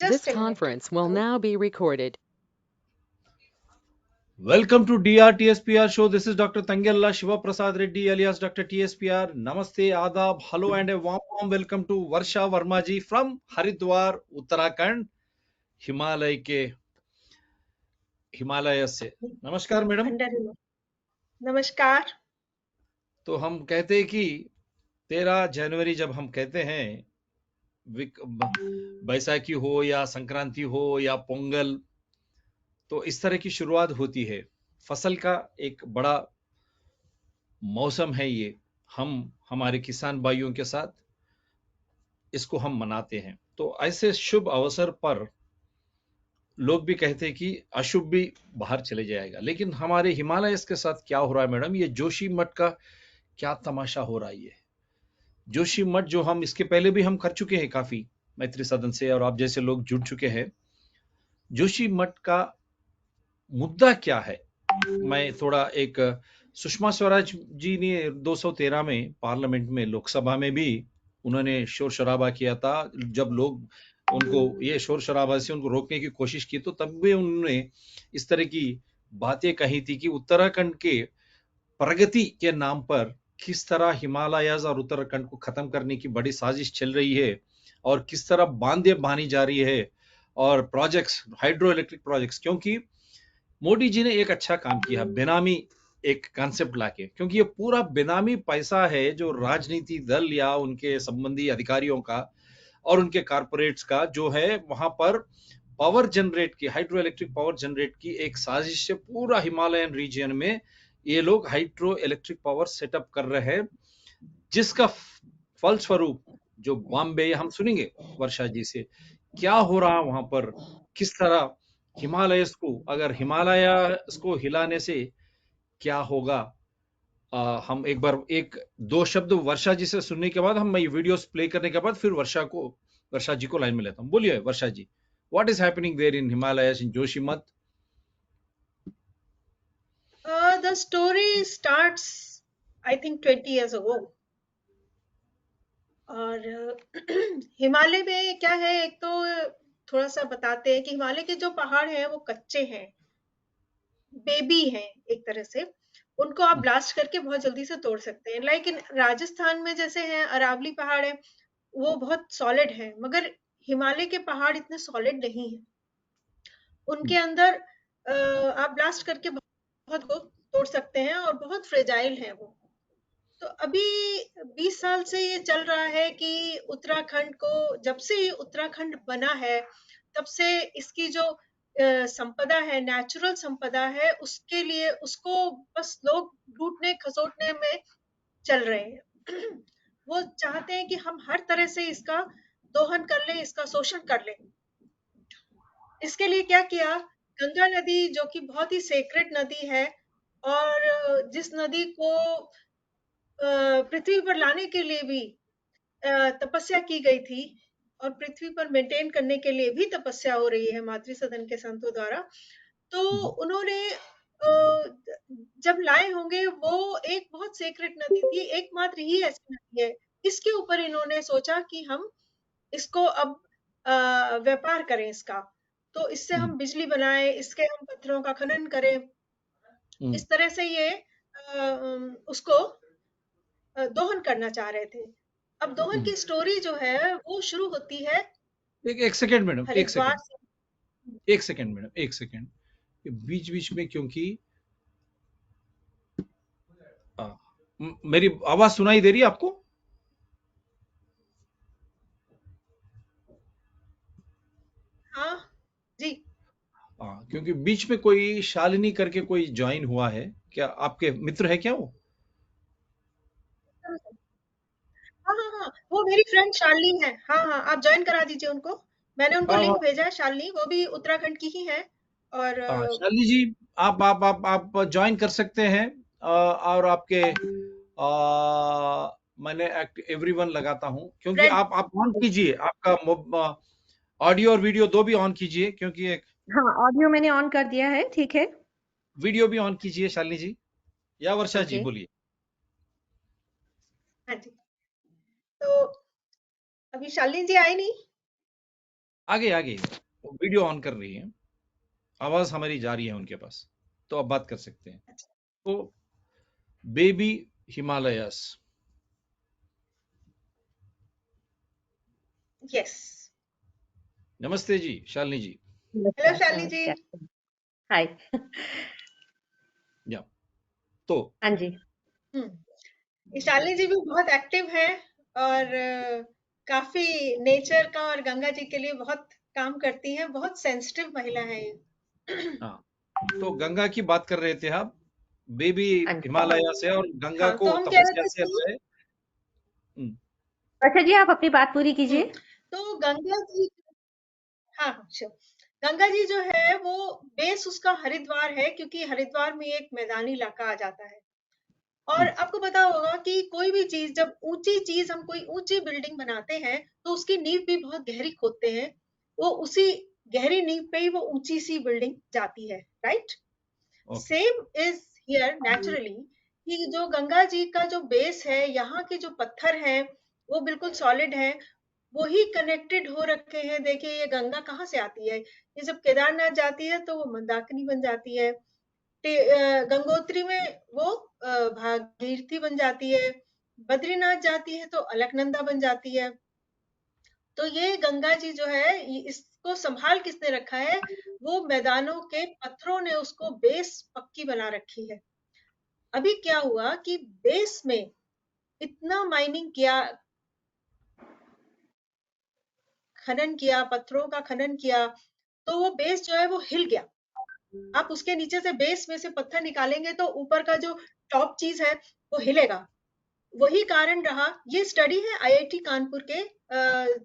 This Just a minute. conference will now be recorded. Welcome to DRTSPR show. This is Dr. Tangella Shiva Prasad Reddy alias Dr. TSPR. Namaste, Adab, hello, and a warm welcome to Varsha Verma ji from Haridwar, Uttarakhand, Himalaya के हिमालय से। नमस्कार madam. Under नमस्कार। तो हम कहते हैं कि 13 जनवरी जब हम कहते हैं बैसाखी हो या संक्रांति हो या पोंगल, तो इस तरह की शुरुआत होती है। फसल का एक बड़ा मौसम है ये। हम हमारे किसान भाइयों के साथ इसको हम मनाते हैं। तो ऐसे शुभ अवसर पर लोग भी कहते हैं कि अशुभ भी बाहर चले जाएगा, लेकिन हमारे हिमालय के साथ क्या हो रहा है मैडम? ये जोशी मठ का क्या तमाशा हो रहा है? ये जोशी मठ जो हम इसके पहले भी हम कर चुके हैं काफी मैत्री सदन से, और आप जैसे लोग जुड़ चुके हैं। जोशी मठ का मुद्दा क्या है? मैं थोड़ा एक सुषमा स्वराज जी ने 213 में पार्लियामेंट में लोकसभा में भी उन्होंने शोर शराबा किया था। जब लोग उनको ये शोर शराबा से उनको रोकने की कोशिश की, तो तब भी उन्होंने इस तरह की बातें कही थी कि उत्तराखंड के प्रगति के नाम पर किस तरह हिमालयस और उत्तराखंड को खत्म करने की बड़ी साजिश चल रही है, और किस तरह बांधे बांधी जा रही है, और प्रोजेक्ट्स, हाइड्रो इलेक्ट्रिक प्रोजेक्ट्स। क्योंकि मोदी जी ने एक अच्छा काम किया बेनामी एक कॉन्सेप्ट लाके, क्योंकि ये पूरा बेनामी पैसा है जो राजनीति दल या उनके संबंधी अधिकारियों का और उनके कारपोरेट्स का जो है वहां पर पावर जनरेट की, हाइड्रो इलेक्ट्रिक पावर जनरेट की एक साजिश से पूरा हिमालयन रीजन में ये लोग हाइड्रो इलेक्ट्रिक पावर सेटअप कर रहे हैं, जिसका फलस्वरूप जो बॉम्बे हम सुनेंगे वर्षा जी से क्या हो रहा वहां पर, किस तरह हिमालय को, अगर हिमालय को हिलाने से क्या होगा। हम एक बार एक दो शब्द वर्षा जी से सुनने के बाद, हम मैं वीडियोस प्ले करने के बाद फिर वर्षा जी को लाइन में लेता हूँ। बोलिए Varsha ji, what is happening there in Himalayas in Joshimath? The story starts, I think, 20 years ago. और हिमालय में क्या है, एक तो थोड़ा सा बताते हैं कि हिमालय के जो पहाड़ हैं वो कच्चे हैं, बेबी हैं एक तरह से। उनको आप ब्लास्ट करके बहुत जल्दी से तोड़ सकते हैं। लाइक इन राजस्थान में जैसे हैं अरावली पहाड़ है, वो बहुत सॉलिड है, मगर हिमालय के पहाड़ इतने सॉलिड नहीं है। उनके अंदर आप ब्लास्ट करके बहुत को तोड़ सकते हैं और बहुत फ्रेजाइल है वो। तो अभी 20 साल से ये चल रहा है कि उत्तराखंड को, जब से ये उत्तराखंड बना है तब से इसकी जो संपदा है, नेचुरल संपदा है, उसके लिए उसको बस लोग लूटने खसोटने में चल रहे हैं। वो चाहते हैं कि हम हर तरह से इसका दोहन कर लें, इसका शोषण कर लें। इसके लिए क्या किया, गंगा नदी जो कि बहुत ही सेक्रेड नदी है, और जिस नदी को पृथ्वी पर लाने के लिए भी तपस्या की गई थी, और पृथ्वी पर मेंटेन करने के लिए भी तपस्या हो रही है मातृ सदन के संतों द्वारा। तो उन्होंने जब लाए होंगे, वो एक बहुत सेक्रेट नदी थी, एकमात्र ही ऐसी नदी है। इसके ऊपर इन्होंने सोचा कि हम इसको अब व्यापार करें इसका। तो इससे हम बिजली बनाएं, इसके हम पत्थरों का खनन करें। इस तरह से ये उसको दोहन करना चाह रहे थे। अब दोहन की स्टोरी जो है वो शुरू होती है एक सेकेंड मैडम, एक हरिद्वार सेकेंड, से। एक सेकेंड मैडम, एक सेकेंड। बीच बीच में क्योंकि आ, मेरी आवाज सुनाई दे रही है आपको? हाँ जी। हाँ, क्योंकि बीच में कोई शालिनी करके कोई ज्वाइन हुआ है, क्या आपके मित्र है क्या वो? हाँ हाँ हाँ, वो मेरी फ्रेंड शालिनी है। हाँ हाँ, आप ज्वाइन करा दीजिए उनको। मैंने उनको हाँ हाँ लिंक भेजा है। शालिनी वो भी उत्तराखंड की ही है। और हाँ, शालिनी जी, आप ज्वाइन कर सकते हैं। और आपके मैंने एवरीवन लगाता हूँ, क्योंकि फ्रेंड। आप ऑन कीजिए आपका ऑडियो और वीडियो दो भी ऑन कीजिए, क्योंकि एक हाँ, ऑडियो मैंने ऑन कर दिया है, ठीक है। वीडियो भी ऑन कीजिए शालिनी जी, या वर्षा जी ओके। बोलिए। हाँ जी। तो अभी शालिनी जी आई नहीं। आगे आगे वो वीडियो ऑन कर रही है, आवाज हमारी जा रही है उनके पास, तो आप बात कर सकते हैं। तो बेबी हिमालयस। यस। नमस्ते जी शालिनी जी। हेलो शालिनी जी। हाय। या तो हाँ जी। शालिनी जी भी बहुत एक्टिव है और काफी नेचर का और गंगा जी के लिए बहुत काम करती हैं, बहुत सेंसिटिव महिला है ये। हाँ, तो गंगा की बात कर रहे थे आप, बेबी हाँ जी। हिमालय से, और गंगा हाँ, को तो हम कह रहे तपस्या थे से कि लाए। अच्छा जी, आप अपनी बात पूरी कीजिए। तो गंगा जी, हाँ हाँ श्योर। गंगा जी जो है वो बेस उसका हरिद्वार है, क्योंकि हरिद्वार में एक मैदानी इलाका आ जाता है। और आपको पता होगा कि कोई भी चीज, जब ऊंची चीज, हम कोई ऊंची बिल्डिंग बनाते हैं तो उसकी नींव भी बहुत गहरी खोदते हैं, वो उसी गहरी नींव पे ही वो ऊंची सी बिल्डिंग जाती है, right? Same is here naturally, कि जो गंगा जी का जो बेस है, यहाँ के जो पत्थर हैं वो बिल्कुल सॉलिड है, वही कनेक्टेड हो रखे हैं। देखिए ये गंगा कहाँ से आती है, ये जब केदारनाथ जाती है तो वो मंदाकिनी बन जाती है, गंगोत्री में वो भागीरथी बन जाती है, बद्रीनाथ जाती है तो अलकनंदा बन जाती है। तो ये गंगा जी जो है, इसको संभाल किसने रखा है? वो मैदानों के पत्थरों ने उसको बेस पक्की बना रखी है। अभी क्या हुआ कि बेस में इतना माइनिंग किया, खनन किया, पत्थरों का खनन किया, तो वो बेस जो है वो हिल गया। आप उसके नीचे से बेस में से पत्थर निकालेंगे तो ऊपर का जो टॉप चीज है वो हिलेगा। वही कारण रहा। ये स्टडी है आईआईटी कानपुर के,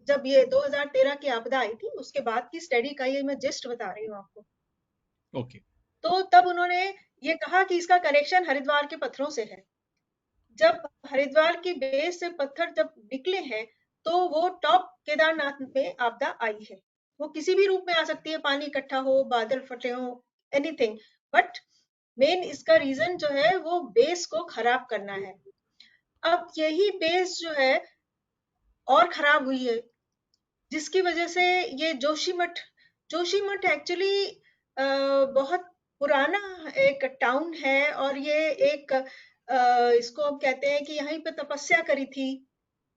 जब ये 2013 की आपदा आई थी उसके बाद की स्टडी का, ये मैं जस्ट बता रही हूँ आपको। ओके। तो तब उन्होंने ये कहा कि इसका कनेक्शन हरिद्वार के पत्थरों से है। जब हरिद्वार की बेस से पत्थर जब निकले हैं तो वो टॉप केदारनाथ में आपदा आई है। वो किसी भी रूप में आ सकती है, पानी इकट्ठा हो, बादल फटे हो, एनीथिंग, बट मेन इसका रीजन जो है वो बेस को खराब करना है। अब यही बेस जो है और खराब हुई है, जिसकी वजह से ये जोशीमठ एक्चुअली बहुत पुराना एक टाउन है, और ये एक इसको हम कहते हैं कि यहीं पे तपस्या करी थी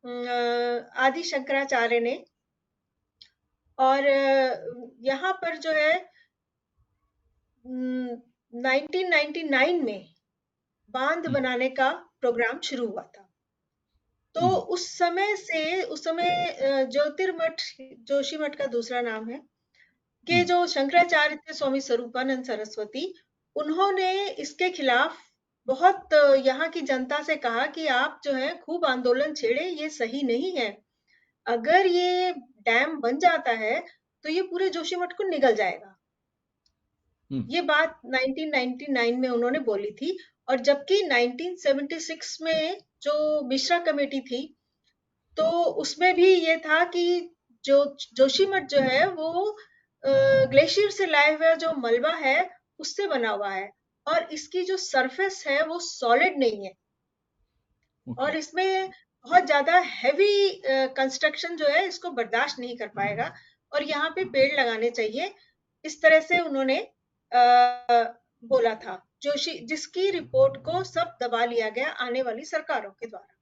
आदि शंकराचार्य ने। और यहाँ पर जो है 1999 में बांध बनाने का प्रोग्राम शुरू हुआ था। तो उस समय ज्योतिर्मठ, जोशीमठ का दूसरा नाम है, कि जो शंकराचार्य थे स्वामी स्वरूपानंद सरस्वती, उन्होंने इसके खिलाफ बहुत यहाँ की जनता से कहा कि आप जो है खूब आंदोलन छेड़े, ये सही नहीं है। अगर ये डैम बन जाता है तो ये पूरे जोशीमठ को निगल जाएगा। ये बात 1999 में उन्होंने बोली थी। और जबकि 1976 में जो मिश्रा कमेटी थी, तो उसमें भी ये था कि जो जोशीमठ जो है वो ग्लेशियर से लाए हुआ जो मलबा है उससे बना हुआ है, और इसकी जो सरफेस है वो सॉलिड नहीं है। और इसमें बहुत ज्यादा हैवी कंस्ट्रक्शन जो है इसको बर्दाश्त नहीं कर पाएगा, और यहाँ पे पेड़ लगाने चाहिए, इस तरह से उन्होंने बोला था। जिसकी रिपोर्ट को सब दबा लिया गया आने वाली सरकारों के द्वारा।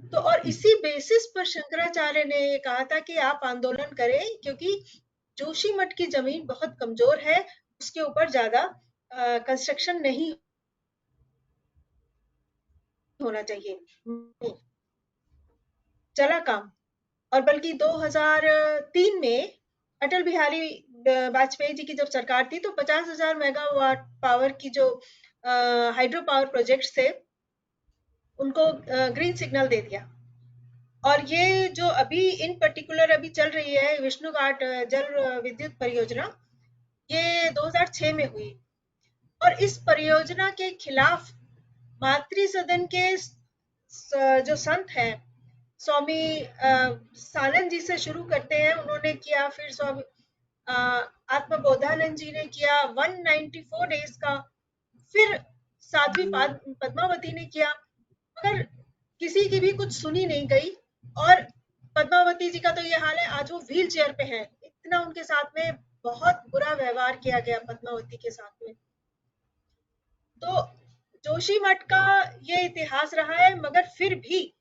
तो और इसी बेसिस पर शंकराचार्य ने ये कहा था कि आप आंदोलन करें, क्योंकि जोशीमठ की जमीन बहुत कमजोर है, उसके ऊपर ज्यादा कंस्ट्रक्शन नहीं होना चाहिए। चला काम। और बल्कि 2003 में अटल बिहारी वाजपेयी जी की जब सरकार थी, तो 50,000 मेगावाट पावर की जो हाइड्रो पावर प्रोजेक्ट थे उनको ग्रीन सिग्नल दे दिया। और ये जो अभी इन पर्टिकुलर अभी चल रही है विष्णु घाट जल विद्युत परियोजना, ये 2006 में हुई। और इस परियोजना के खिलाफ मातृ सदन के जो संत हैं, स्वामी सानंद जी से शुरू करते हैं, उन्होंने किया, फिर स्वामी आत्मबोधानंद जी ने किया 194 डेज का, फिर साध्वी पद्मावती ने किया, मगर किसी की भी कुछ सुनी नहीं गई। और पद्मावती जी का तो ये हाल है, आज वो व्हील चेयर पे है, इतना उनके साथ में बहुत बुरा व्यवहार किया गया पद्मावती के साथ में। तो जोशीमठ का ये इतिहास रहा है, मगर फिर भी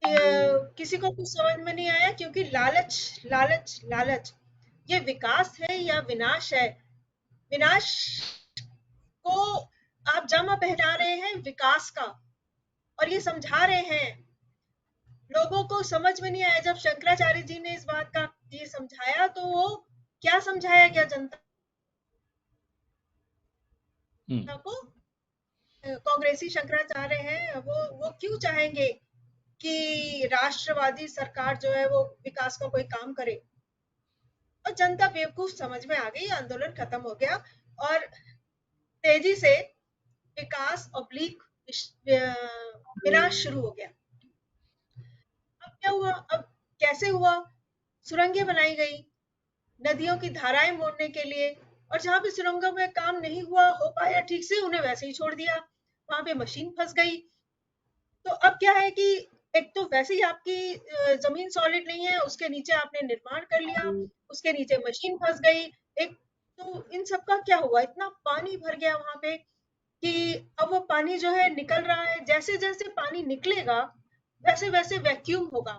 किसी को कुछ समझ में नहीं आया, क्योंकि लालच लालच लालच, ये विकास है या विनाश है? विनाश को आप जामा पहना रहे हैं विकास का, और ये समझा रहे हैं। लोगों को समझ में नहीं आया। जब शंकराचार्य जी ने इस बात का ये समझाया, तो वो क्या समझाया गया जनता को? कांग्रेसी शंकराचार्य हैं, वो क्यों चाहेंगे कि राष्ट्रवादी सरकार जो है वो विकास का कोई काम करे? और जनता बेवकूफ समझ में आ गई, आंदोलन खत्म हो गया और तेजी से विकास ऑब्लिक विनाश शुरू हो गया। अब क्या हुआ? अब कैसे हुआ? सुरंगें बनाई गई नदियों की धाराएं मोड़ने के लिए, और जहां पे सुरंगों में काम नहीं हो पाया ठीक से, उन्हें वैसे ही छोड़ दिया, वहां पे मशीन फंस गई। तो अब क्या है कि एक तो वैसे ही आपकी जमीन सॉलिड नहीं है, उसके नीचे आपने निर्माण कर लिया, उसके नीचे मशीन फंस गई। एक तो इन सब का क्या हुआ, इतना पानी भर गया वहां पे कि अब वो पानी जो है निकल रहा है। जैसे जैसे पानी निकलेगा वैसे वैसे वैक्यूम होगा,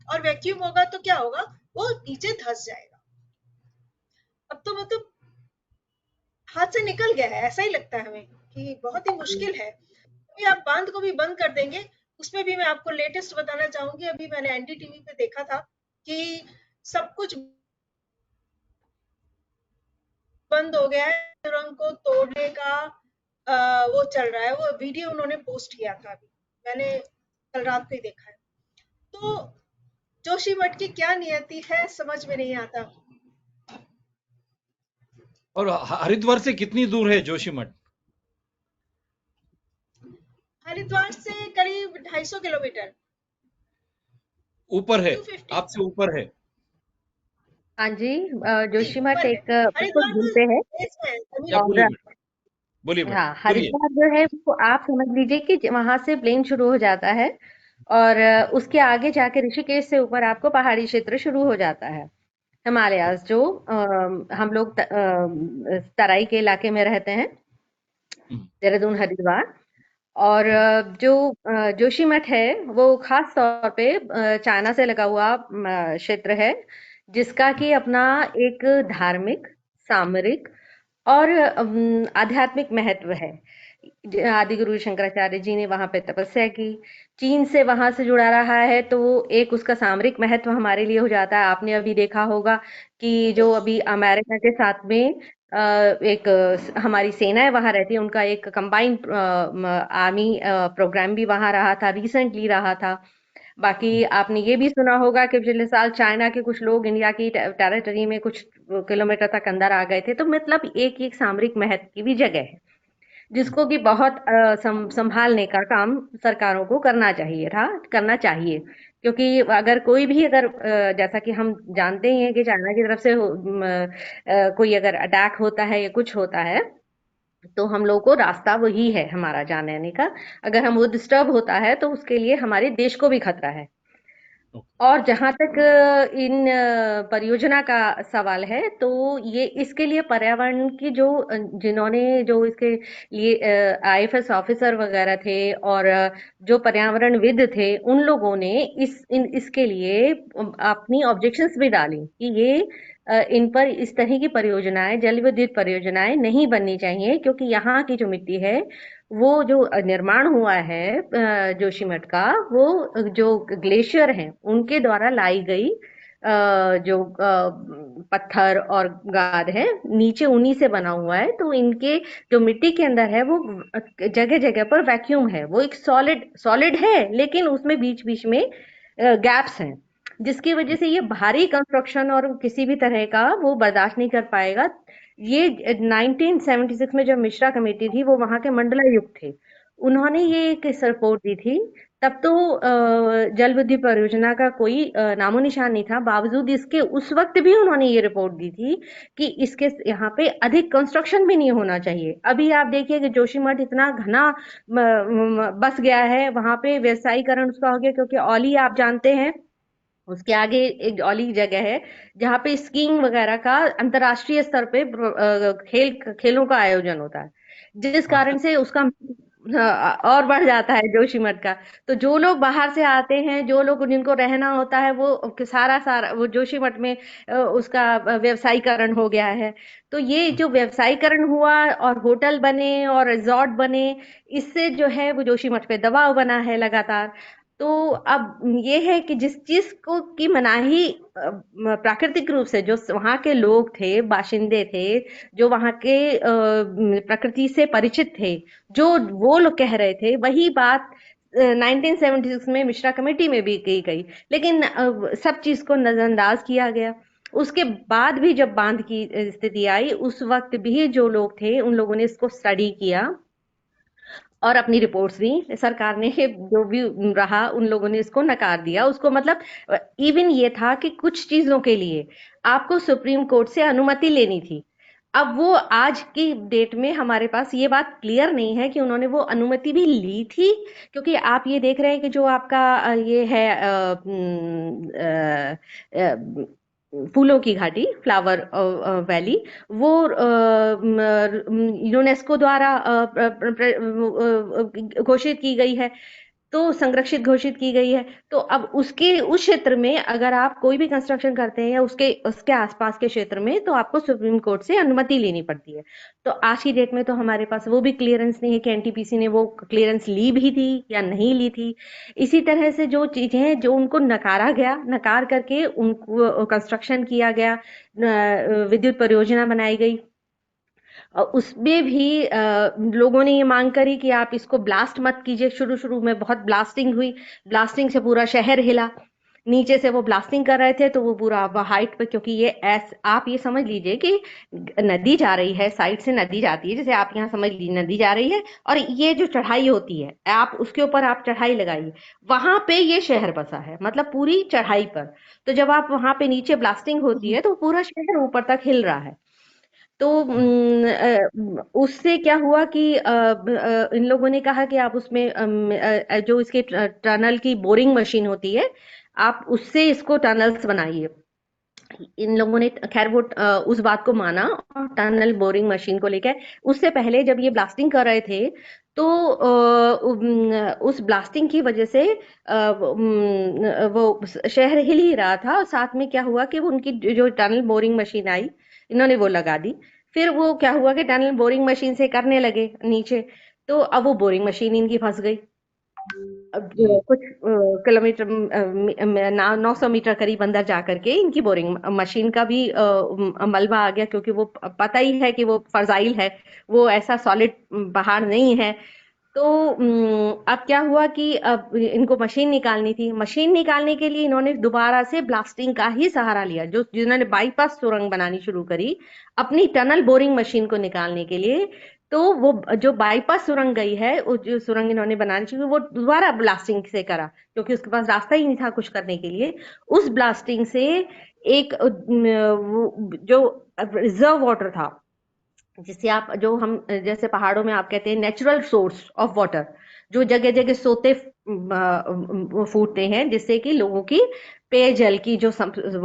और वैक्यूम होगा तो क्या होगा, वो नीचे धंस जाएगा। अब तो मतलब हाथ से निकल गया है, ऐसा ही लगता है हमें कि बहुत ही मुश्किल है। अभी आप बांध को भी बंद कर देंगे, उसमें भी मैं आपको लेटेस्ट बताना चाहूंगी। अभी मैंने एनडीटीवी पे देखा था कि सब कुछ बंद हो गया है, सुरंग को तोड़ने का वो चल रहा है। वो वीडियो उन्होंने पोस्ट किया था, अभी मैंने कल रात को ही देखा है। तो जोशीमठ की क्या नियति है समझ में नहीं आता। और हरिद्वार से कितनी दूर है जोशीमठ? हरिद्वार से करीब 250 किलोमीटर ऊपर है, 250। आपसे ऊपर है। हाँ जी, जी जोशीमठ ऊपर है। एक बिल्कुल हरिद्वार हिल तो पे है। देश में है, जमीन क्या पे बोलिए और मैडम, बोलिए मैडम, हाँ, बोलिए। हरिद्वार जो है वो आप समझ लीजिए कि वहां से प्लेन शुरू हो जाता है, और उसके आगे जाके ऋषिकेश से ऊपर आपको पहाड़ी क्षेत्र शुरू हो जाता है। हिमालयाज जो हम लोग तराई के इलाके में रहते हैं, हम्म, देहरादून हरिद्वार। और जोशीमठ है वो खास तौर पे चाइना से लगा हुआ क्षेत्र है, जिसका कि अपना एक धार्मिक, सामरिक और आध्यात्मिक महत्व है। आदि गुरु शंकराचार्य जी ने वहां पे तपस्या की। चीन से वहां से जुड़ा रहा है, तो वो एक उसका सामरिक महत्व हमारे लिए हो जाता है। आपने अभी देखा होगा कि जो अभी अमेरिका के साथ में एक हमारी सेनाएं वहां रहती है, उनका एक कंबाइंड आर्मी प्रोग्राम भी वहां रहा था, रिसेंटली रहा था। बाकी आपने ये भी सुना होगा कि पिछले साल चाइना के कुछ लोग इंडिया की टेरिटरी में कुछ किलोमीटर तक अंदर आ गए थे। तो मतलब एक एक सामरिक महत्व की भी जगह है, जिसको कि बहुत संभालने का काम सरकारों को करना चाहिए। क्योंकि अगर कोई भी अगर जैसा कि हम जानते ही हैं कि चाइना की तरफ से कोई अगर अटैक होता है या कुछ होता है, तो हम लोग को रास्ता वही है हमारा जाने आने का। अगर हम वो डिस्टर्ब होता है तो उसके लिए हमारे देश को भी खतरा है। और जहां तक इन परियोजना का सवाल है, तो ये इसके लिए पर्यावरण की जो जिन्होंने जो इसके लिए आईएफएस ऑफिसर वगैरह थे, और जो पर्यावरणविद थे, उन लोगों ने इसके लिए अपनी ऑब्जेक्शंस भी डाली कि ये इन पर इस तरह की परियोजनाएं, जल विद्युत परियोजनाएं नहीं बननी चाहिए, क्योंकि यहाँ की जो मिट्टी है, वो जो निर्माण हुआ है जोशीमठ का, वो जो ग्लेशियर हैं उनके द्वारा लाई गई जो पत्थर और गाद है नीचे, उन्हीं से बना हुआ है। तो इनके जो मिट्टी के अंदर है वो जगह जगह पर वैक्यूम है, वो एक सॉलिड सॉलिड है, लेकिन उसमें बीच बीच में गैप्स हैं, जिसकी वजह से ये भारी कंस्ट्रक्शन और किसी भी तरह का वो बर्दाश्त नहीं कर पाएगा। ये 1976 में जब मिश्रा कमेटी थी, वो वहां के मंडलायुक्त थे, उन्होंने ये एक रिपोर्ट दी थी। तब तो जल विद्युत परियोजना का कोई नामो निशान नहीं था। बावजूद इसके उस वक्त भी उन्होंने ये रिपोर्ट दी थी कि इसके यहाँ पे अधिक कंस्ट्रक्शन भी नहीं होना चाहिए। अभी आप देखिए कि जोशीमठ इतना घना बस गया है, वहां पे व्यवसायीकरण उसका हो गया, क्योंकि औली आप जानते हैं उसके आगे एक जॉली जगह है जहाँ पे स्कीइंग वगैरह का अंतर्राष्ट्रीय स्तर पे खेलों का आयोजन होता है, जिस हाँ, कारण से उसका और बढ़ जाता है जोशीमठ का। तो जो लोग बाहर से आते हैं, जो लोग जिनको रहना होता है, वो सारा सारा वो जोशीमठ में उसका व्यवसायीकरण हो गया है। तो ये हाँ, जो व्यवसायीकरण हुआ और होटल बने और रिजॉर्ट बने, इससे जो है वो जोशीमठ पे दबाव बना है लगातार। तो अब ये है कि जिस चीज को की मनाही प्राकृतिक रूप से जो वहां के लोग थे, बाशिंदे थे, जो वहां के प्रकृति से परिचित थे, जो वो लोग कह रहे थे, वही बात 1976 में मिश्रा कमेटी में भी की गई। लेकिन सब चीज को नजरअंदाज किया गया। उसके बाद भी जब बांध की स्थिति आई, उस वक्त भी जो लोग थे उन लोगों ने इसको स्टडी किया और अपनी रिपोर्ट्स दी। सरकार ने जो भी रहा, उन लोगों ने इसको नकार दिया। उसको मतलब इवन ये था कि कुछ चीजों के लिए आपको सुप्रीम कोर्ट से अनुमति लेनी थी। अब वो आज की डेट में हमारे पास ये बात क्लियर नहीं है कि उन्होंने वो अनुमति भी ली थी, क्योंकि आप ये देख रहे हैं कि जो आपका ये है फूलों की घाटी, फ्लावर वैली, वो यूनेस्को द्वारा घोषित की गई है, तो संरक्षित घोषित की गई है। तो अब उसके उस क्षेत्र में अगर आप कोई भी कंस्ट्रक्शन करते हैं या उसके उसके आसपास के क्षेत्र में, तो आपको सुप्रीम कोर्ट से अनुमति लेनी पड़ती है। तो आज की डेट में तो हमारे पास वो भी क्लियरेंस नहीं है कि एनटीपीसी ने वो क्लियरेंस ली भी थी या नहीं ली थी। इसी तरह से जो चीजें हैं जो उनको नकारा गया, नकार करके उनको कंस्ट्रक्शन किया गया, विद्युत परियोजना बनाई गई, उसमें भी लोगों ने ये मांग करी कि आप इसको ब्लास्ट मत कीजिए। शुरू शुरू में बहुत ब्लास्टिंग हुई, ब्लास्टिंग से पूरा शहर हिला। नीचे से वो ब्लास्टिंग कर रहे थे तो वो पूरा हाइट पे, क्योंकि ये आप ये समझ लीजिए कि नदी जा रही है, साइड से नदी जाती है, जैसे आप यहाँ समझ लीजिए नदी जा रही है और ये जो चढ़ाई होती है, आप उसके ऊपर आप चढ़ाई लगाइए, वहां पे ये शहर बसा है, मतलब पूरी चढ़ाई पर। तो जब आप वहां पे नीचे ब्लास्टिंग होती है तो पूरा शहर ऊपर तक हिल रहा है। तो उससे क्या हुआ कि इन लोगों ने कहा कि आप उसमें जो इसके टनल की बोरिंग मशीन होती है, आप उससे इसको टनल्स बनाइए। इन लोगों ने खैर वो उस बात को माना और टनल बोरिंग मशीन को लेकर, उससे पहले जब ये ब्लास्टिंग कर रहे थे तो उस ब्लास्टिंग की वजह से वो शहर हिल ही रहा था, और साथ में क्या हुआ कि वो उनकी जो टनल बोरिंग मशीन आई, इन्होंने वो लगा दी। फिर वो क्या हुआ कि टनल बोरिंग मशीन से करने लगे नीचे, तो अब वो बोरिंग मशीन इनकी फंस गई। अब हम्म, कुछ किलोमीटर 900 मीटर करीब अंदर जा करके इनकी बोरिंग मशीन का भी मलबा आ गया, क्योंकि वो पता ही है कि वो फर्जाइल है, वो ऐसा सॉलिड पहाड़ नहीं है। तो अब क्या हुआ कि अब इनको मशीन निकालनी थी। मशीन निकालने के लिए इन्होंने दोबारा से ब्लास्टिंग का ही सहारा लिया। जो जिन्होंने बाईपास सुरंग बनानी शुरू करी अपनी टनल बोरिंग मशीन को निकालने के लिए, तो वो जो बाईपास सुरंग गई है, वो जो सुरंग इन्होंने बनानी चाहिए, वो दोबारा ब्लास्टिंग से करा, क्योंकि उसके पास रास्ता ही नहीं था कुछ करने के लिए। उस ब्लास्टिंग से एक जो रिजर्व वाटर था, जिससे आप जो हम जैसे पहाड़ों में आप कहते हैं नेचुरल सोर्स ऑफ वाटर, जो जगह जगह सोते फूटते हैं, जिससे कि लोगों की पेयजल की जो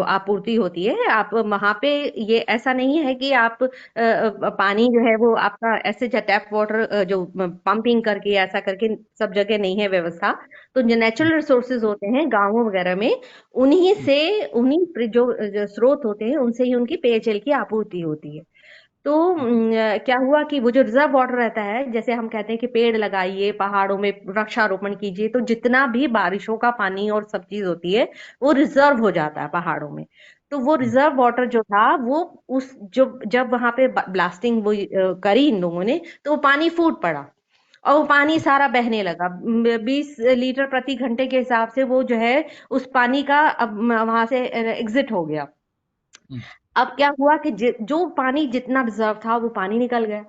आपूर्ति होती है, आप वहां पे ये ऐसा नहीं है कि आप पानी जो है वो आपका ऐसे टैप वाटर जो पंपिंग करके ऐसा करके सब जगह नहीं है व्यवस्था। तो जो नेचुरल रिसोर्सेज होते हैं गांवों वगैरह में, उन्हीं से उन्हीं जो स्रोत होते हैं उनसे ही उनकी पेयजल की आपूर्ति होती है। तो क्या हुआ कि वो जो रिजर्व वाटर रहता है, जैसे हम कहते हैं कि पेड़ लगाइए, पहाड़ों में वृक्षारोपण कीजिए, तो जितना भी बारिशों का पानी और सब चीज होती है वो रिजर्व हो जाता है पहाड़ों में। तो वो रिजर्व वाटर जो था वो उस जो जब वहां पे ब्लास्टिंग वो करी इन लोगों ने, तो वो पानी फूट पड़ा और वो पानी सारा बहने लगा। 20 लीटर प्रति घंटे के हिसाब से वो जो है उस पानी का अब वहां से एग्जिट हो गया। हम्म, अब क्या हुआ कि जो पानी जितना रिजर्व था वो पानी निकल गया।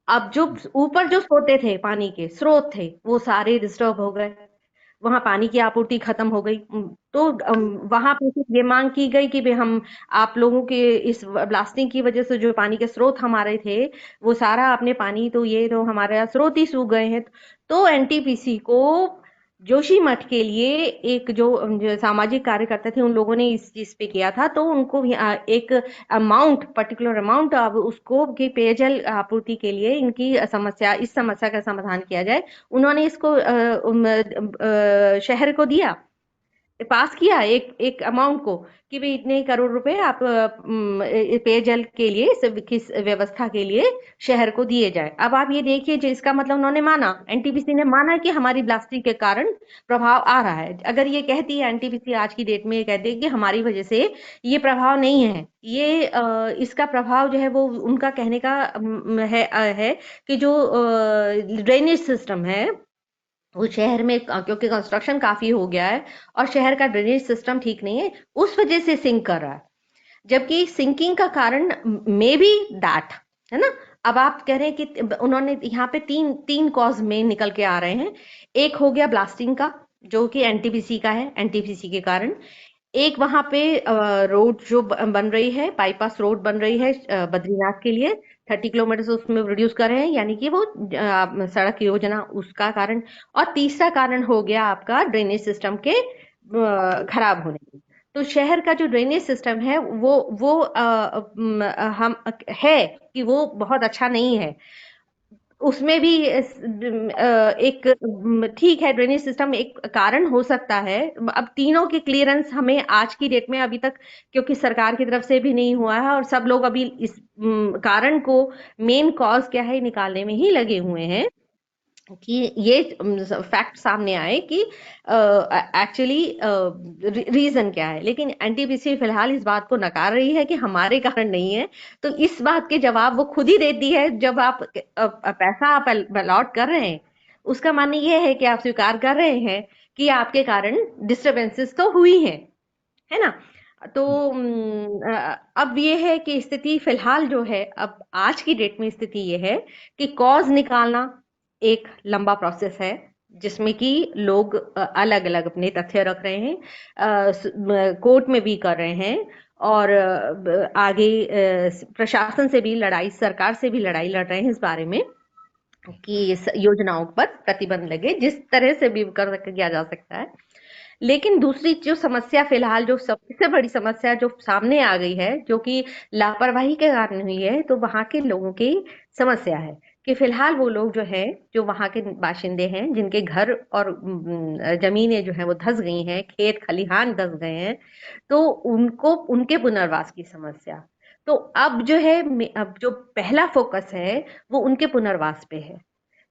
अब जो ऊपर जो सोते थे, पानी के स्रोत थे, वो सारे डिस्टर्ब हो गए, वहां पानी की आपूर्ति खत्म हो गई। तो वहां पे फिर ये मांग की गई कि भाई हम आप लोगों के इस ब्लास्टिंग की वजह से जो पानी के स्रोत हमारे थे, वो सारा आपने पानी, तो ये तो हमारे स्रोत ही सूख गए हैं। तो एनटीपीसी को जोशी मठ के लिए एक जो सामाजिक कार्यकर्ता थे, उन लोगों ने इस चीज पे किया था, तो उनको भी एक अमाउंट, पर्टिकुलर अमाउंट, अब उसको कि पेयजल आपूर्ति के लिए इस समस्या का समाधान किया जाए, उन्होंने इसको शहर को दिया, पास किया एक एक अमाउंट को, कि भाई इतने करोड़ रुपए आप पेयजल के लिए, किस व्यवस्था के लिए शहर को दिए जाए। अब आप ये देखिए, जो इसका मतलब उन्होंने माना, एनटीपीसी ने माना कि हमारी ब्लास्टिंग के कारण प्रभाव आ रहा है। अगर ये कहती है एनटीपीसी आज की डेट में, ये कहती है कि हमारी वजह से ये प्रभाव नहीं है, ये इसका प्रभाव जो है वो उनका कहने का है कि जो ड्रेनेज सिस्टम है वो शहर में, क्योंकि कंस्ट्रक्शन काफी हो गया है और शहर का ड्रेनेज सिस्टम ठीक नहीं है, उस वजह से सिंक कर रहा है। जबकि सिंकिंग का कारण मे बी दैट, है ना। अब आप कह रहे हैं कि उन्होंने यहाँ पे तीन तीन कॉज में निकल के आ रहे हैं। एक हो गया ब्लास्टिंग का, जो कि एनटीपीसी का है, एनटीपीसी के कारण। एक वहां पे रोड जो बन रही है, बाईपास रोड बन रही है बद्रीनाथ के लिए, 30 किलोमीटर से उसमें रिड्यूस कर रहे हैं, यानी कि वो सड़क योजना, उसका कारण। और तीसरा कारण हो गया आपका ड्रेनेज सिस्टम के खराब होने की। तो शहर का जो ड्रेनेज सिस्टम है वो हम है कि वो बहुत अच्छा नहीं है। उसमें भी एक ठीक है, ड्रेनेज सिस्टम एक कारण हो सकता है। अब तीनों के क्लियरेंस हमें आज की डेट में अभी तक, क्योंकि सरकार की तरफ से भी नहीं हुआ है और सब लोग अभी इस कारण को, मेन कॉज क्या है निकालने में ही लगे हुए हैं, कि ये फैक्ट सामने आए कि एक्चुअली रीजन क्या है। लेकिन एनटीपीसी फिलहाल इस बात को नकार रही है कि हमारे कारण नहीं है। तो इस बात के जवाब वो खुद ही देती है, जब आप पैसा आप अलॉट कर रहे हैं, उसका मानना ये है कि आप स्वीकार कर रहे हैं कि आपके कारण डिस्टरबेंसेस तो हुई हैं, है ना। तो अब ये है कि स्थिति फिलहाल जो है, अब आज की डेट में स्थिति ये है कि कॉज निकालना एक लंबा प्रोसेस है, जिसमें कि लोग अलग अलग अपने तथ्य रख रहे हैं, कोर्ट में भी कर रहे हैं, और आगे प्रशासन से भी लड़ाई, सरकार से भी लड़ाई लड़ रहे हैं इस बारे में कि इस योजनाओं पर प्रतिबंध लगे, जिस तरह से भी किया जा सकता है। लेकिन दूसरी जो समस्या फिलहाल, जो सबसे बड़ी समस्या जो सामने आ गई है, जो कि लापरवाही के कारण हुई है, तो वहां के लोगों की समस्या है कि फिलहाल वो लोग जो है, जो वहां के बाशिंदे हैं, जिनके घर और जमीनें जो है वो धंस गई हैं, खेत खलिहान धंस गए हैं, तो उनको, उनके पुनर्वास की समस्या। तो अब जो है, अब जो पहला फोकस है वो उनके पुनर्वास पे है,